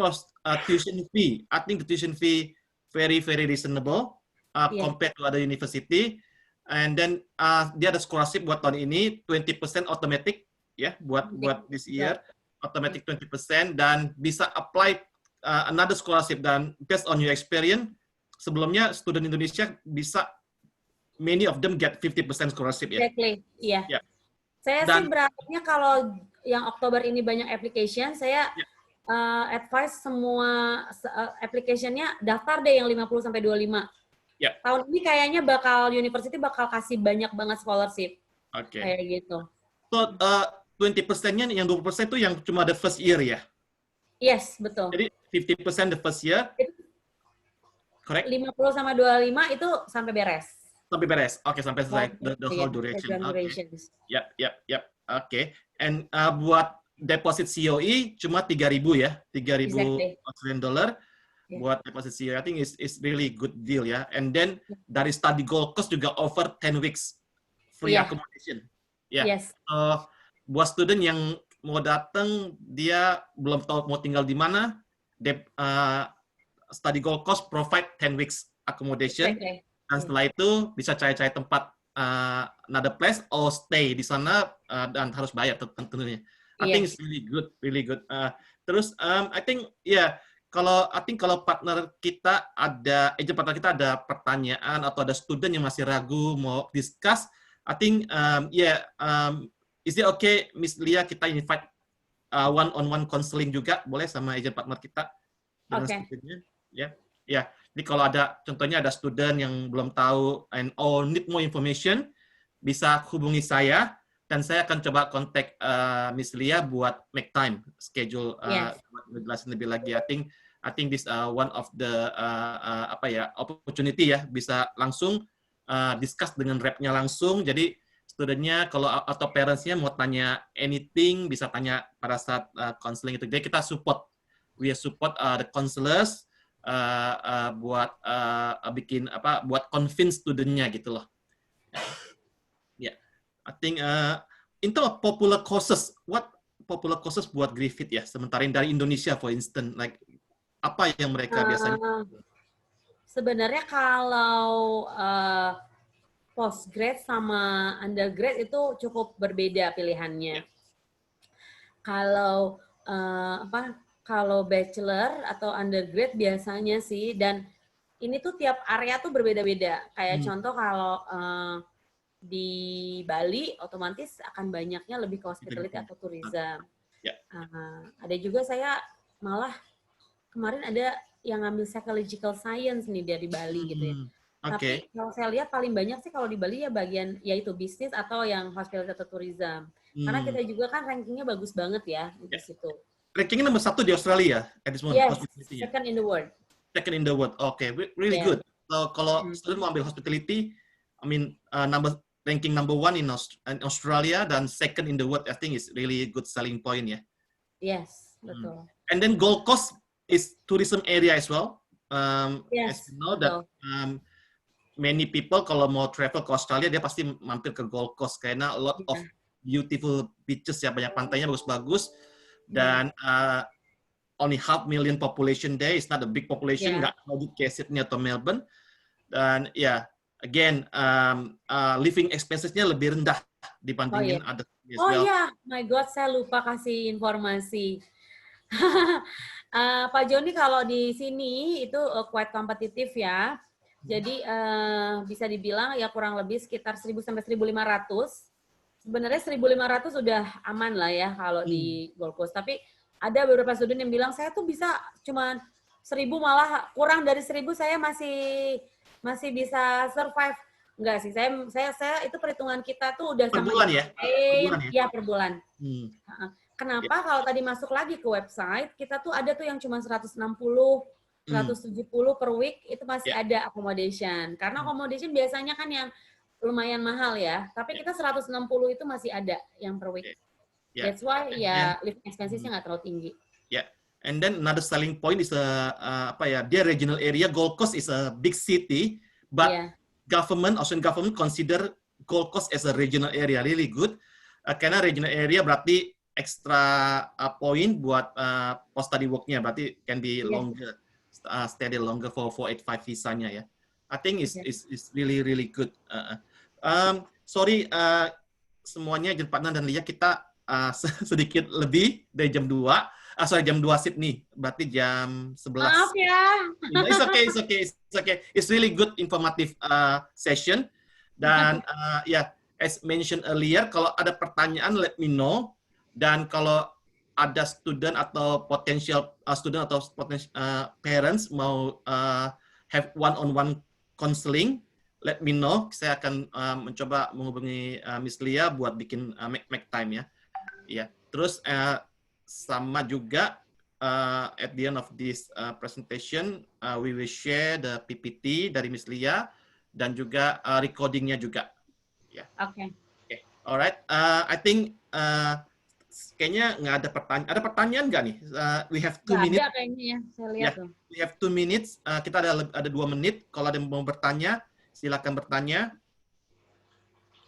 tuition fee. I think the tuition fee very reasonable compared to other university. And then dia ada scholarship buat tahun ini 20% automatic ya buat this year. Automatic 20% dan bisa apply another scholarship dan based on your experience sebelumnya student Indonesia bisa many of them get 50% scholarship ya. Exactly, iya. Yeah. Saya sih berharapnya kalau yang Oktober ini banyak application, saya advice semua application-nya daftar deh yang 50 sampai 25. Yeah. Tahun ini kayaknya university bakal kasih banyak banget scholarship. Oke. Kayak gitu. So 20%-nya yang 20% itu yang cuma the first year ya? Yes, betul. Jadi 50% the first year. Correct? 50 sama 25 itu sampai beres. Sampai beres. Oke, sampai selesai the whole duration. Yep. Oke. And buat deposit COE cuma 3.000 ya. 3.000 Australian dollar buat deposit COE. I think is really good deal ya. And then dari study Gold Coast juga offer 10 weeks free accommodation. Yes. Buat student yang mau datang dia belum tahu mau tinggal di mana, study Gold Coast provide 10 weeks accommodation. Dan setelah itu bisa cari-cari tempat another place or stay di sana dan harus bayar tentunya. I think it's really good. Terus I think kalau partner kita agent partner kita ada pertanyaan atau ada student yang masih ragu mau discuss, I think is it okay Miss Lia kita invite one-on-one counseling juga boleh sama agent partner kita dengan studentnya? Ya. Jadi kalau ada contohnya ada student yang belum tahu or need more information, bisa hubungi saya dan saya akan coba kontak Miss Lia buat make time schedule buat ngejelasin lebih lagi. I think this one of the opportunity ya, bisa langsung discuss dengan rep-nya langsung. Jadi studentnya kalau atau parents-nya mau tanya anything bisa tanya pada saat counseling itu. Jadi kita support the counselors buat buat convince studentnya gitu loh. I think in terms of popular courses, what popular courses buat Griffith ya, sementara dari Indonesia for instance, like apa yang mereka biasanya? Sebenarnya kalau postgrad sama undergrad itu cukup berbeda pilihannya. Kalau kalau bachelor atau undergrad biasanya sih, dan ini tuh tiap area tuh berbeda-beda. Kayak contoh kalau di Bali, otomatis akan banyaknya lebih ke hospitality atau tourism. Ada juga saya malah kemarin ada yang ngambil psychological science nih dari Bali gitu ya. Tapi kalau saya lihat paling banyak sih kalau di Bali ya bagian yaitu bisnis atau yang hospitality atau tourism. Karena kita juga kan rankingnya bagus banget ya di situ. Rankingnya nomor 1 di Australia at this moment. Yes, second in the world. Second in the world. Okay, really Yeah. good. So kalau student mau ambil hospitality, I mean ranking number 1 in Australia dan second in the world, I think is really good selling point ya. Yes, betul. And then Gold Coast is tourism area as well. As Yes, you know that many people kalau mau travel ke Australia dia pasti mampir ke Gold Coast karena a lot of beautiful beaches ya, banyak pantainya bagus-bagus dan only 500,000 population there, it's not a big population, nggak terlalu kayak Sydney atau Melbourne. Dan ya, again, living expenses-nya lebih rendah dibandingin ada. My God, saya lupa kasih informasi. Pak Joni, kalau di sini itu quite kompetitif ya. Jadi bisa dibilang ya kurang lebih sekitar 1.000 sampai 1.500. Sebenarnya 1.500 sudah aman lah ya kalau di Gold Coast. Tapi ada beberapa student yang bilang saya tuh bisa cuman 1.000, malah kurang dari 1.000 saya masih bisa survive. Enggak sih, saya itu perhitungan kita tuh udah per bulan ya? Iya, per bulan. Kenapa kalau tadi masuk lagi ke website, kita tuh ada tuh yang cuma 160, 170 per week, itu masih ada accommodation. Karena accommodation biasanya kan yang lumayan mahal ya, tapi kita 160 itu masih ada yang per week. That's why living expenses-nya nggak terlalu tinggi. And then another selling point is dia regional area. Gold Coast is a big city, but Australian government consider Gold Coast as a regional area really good. Karena regional area berarti extra point buat post study work-nya, berarti can be longer, stay longer for 485 visanya ya. I think is really good. Sorry semuanya agent partner dan Lia, kita sedikit lebih dari jam 2. Jam 2 Sydney, berarti jam 11. Maaf ya. It's okay. It's really good informative session. Dan as mentioned earlier, kalau ada pertanyaan let me know. Dan kalau ada student atau potential student atau parents mau have one-on-one counseling, let me know. Saya akan mencoba menghubungi Miss Lia buat bikin make time ya. Terus sama juga at the end of this presentation, we will share the PPT dari Miss Lia dan juga recordingnya juga. Okay. Alright. I think kayaknya nggak ada pertanyaan. Ada pertanyaan nggak nih? We have 2 minutes. Ada kayaknya ya, saya lihat tuh. We have 2 minutes. Kita ada 2 menit. Kalau ada yang mau bertanya, silakan bertanya.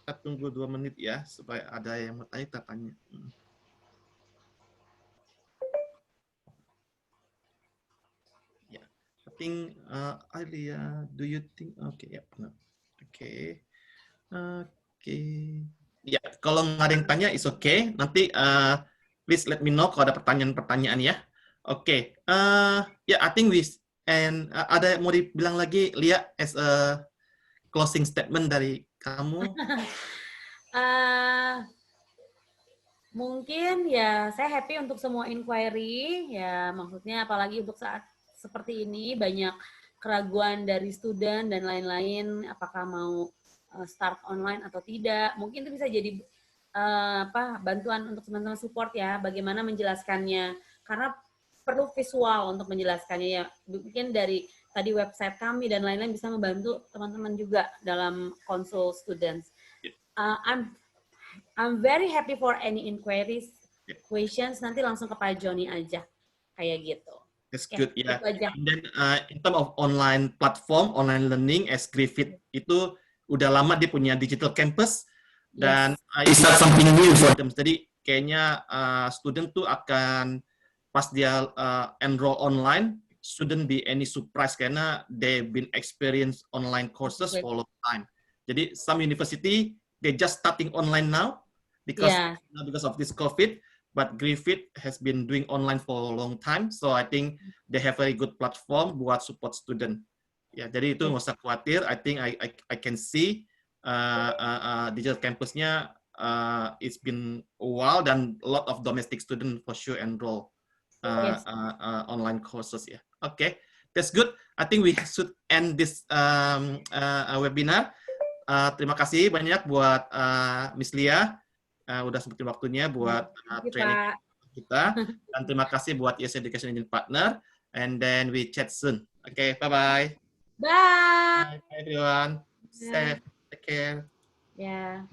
Kita tunggu 2 menit ya, supaya ada yang mau tanya, kita tanya. I think, Alia, do you think? Okay, Ya, kalau nggak ada yang tanya, is okay. Nanti please let me know kalau ada pertanyaan-pertanyaan ya. Oke, I think ada mau dibilang lagi, Lia, as a closing statement dari kamu? Mungkin ya saya happy untuk semua inquiry ya, maksudnya apalagi untuk saat seperti ini banyak keraguan dari student dan lain-lain, apakah mau start online atau tidak. Mungkin itu bisa jadi bantuan untuk teman-teman support ya, bagaimana menjelaskannya. Karena perlu visual untuk menjelaskannya ya. Mungkin dari tadi website kami dan lain-lain bisa membantu teman-teman juga dalam konsul students. I'm very happy for any inquiries, questions, nanti langsung ke Pak Joni aja. Kayak gitu. That's good, ya. And then in terms of online platform, online learning, as Griffith itu udah lama dia punya digital campus dan it's not something new for them. Jadi kayaknya student tuh akan pas dia enroll online, shouldn't be any surprise karena they've been experienced online courses for a long time. Jadi some university they just starting online now because of this COVID. But Griffith has been doing online for a long time, so I think they have a very good platform buat support student. Ya, jadi itu nggak usah khawatir. I think I can see digital campusnya it's been a while dan a lot of domestic student for sure enroll online courses ya. Okay, that's good. I think we should end this webinar. Terima kasih banyak buat Miss Lia. Udah sempetin waktunya buat training kita, dan terima kasih buat Yes Education Engine Partner, and then we chat soon. Okay, bye-bye. Bye. Bye everyone. Bye. Safe. Take care. Ya.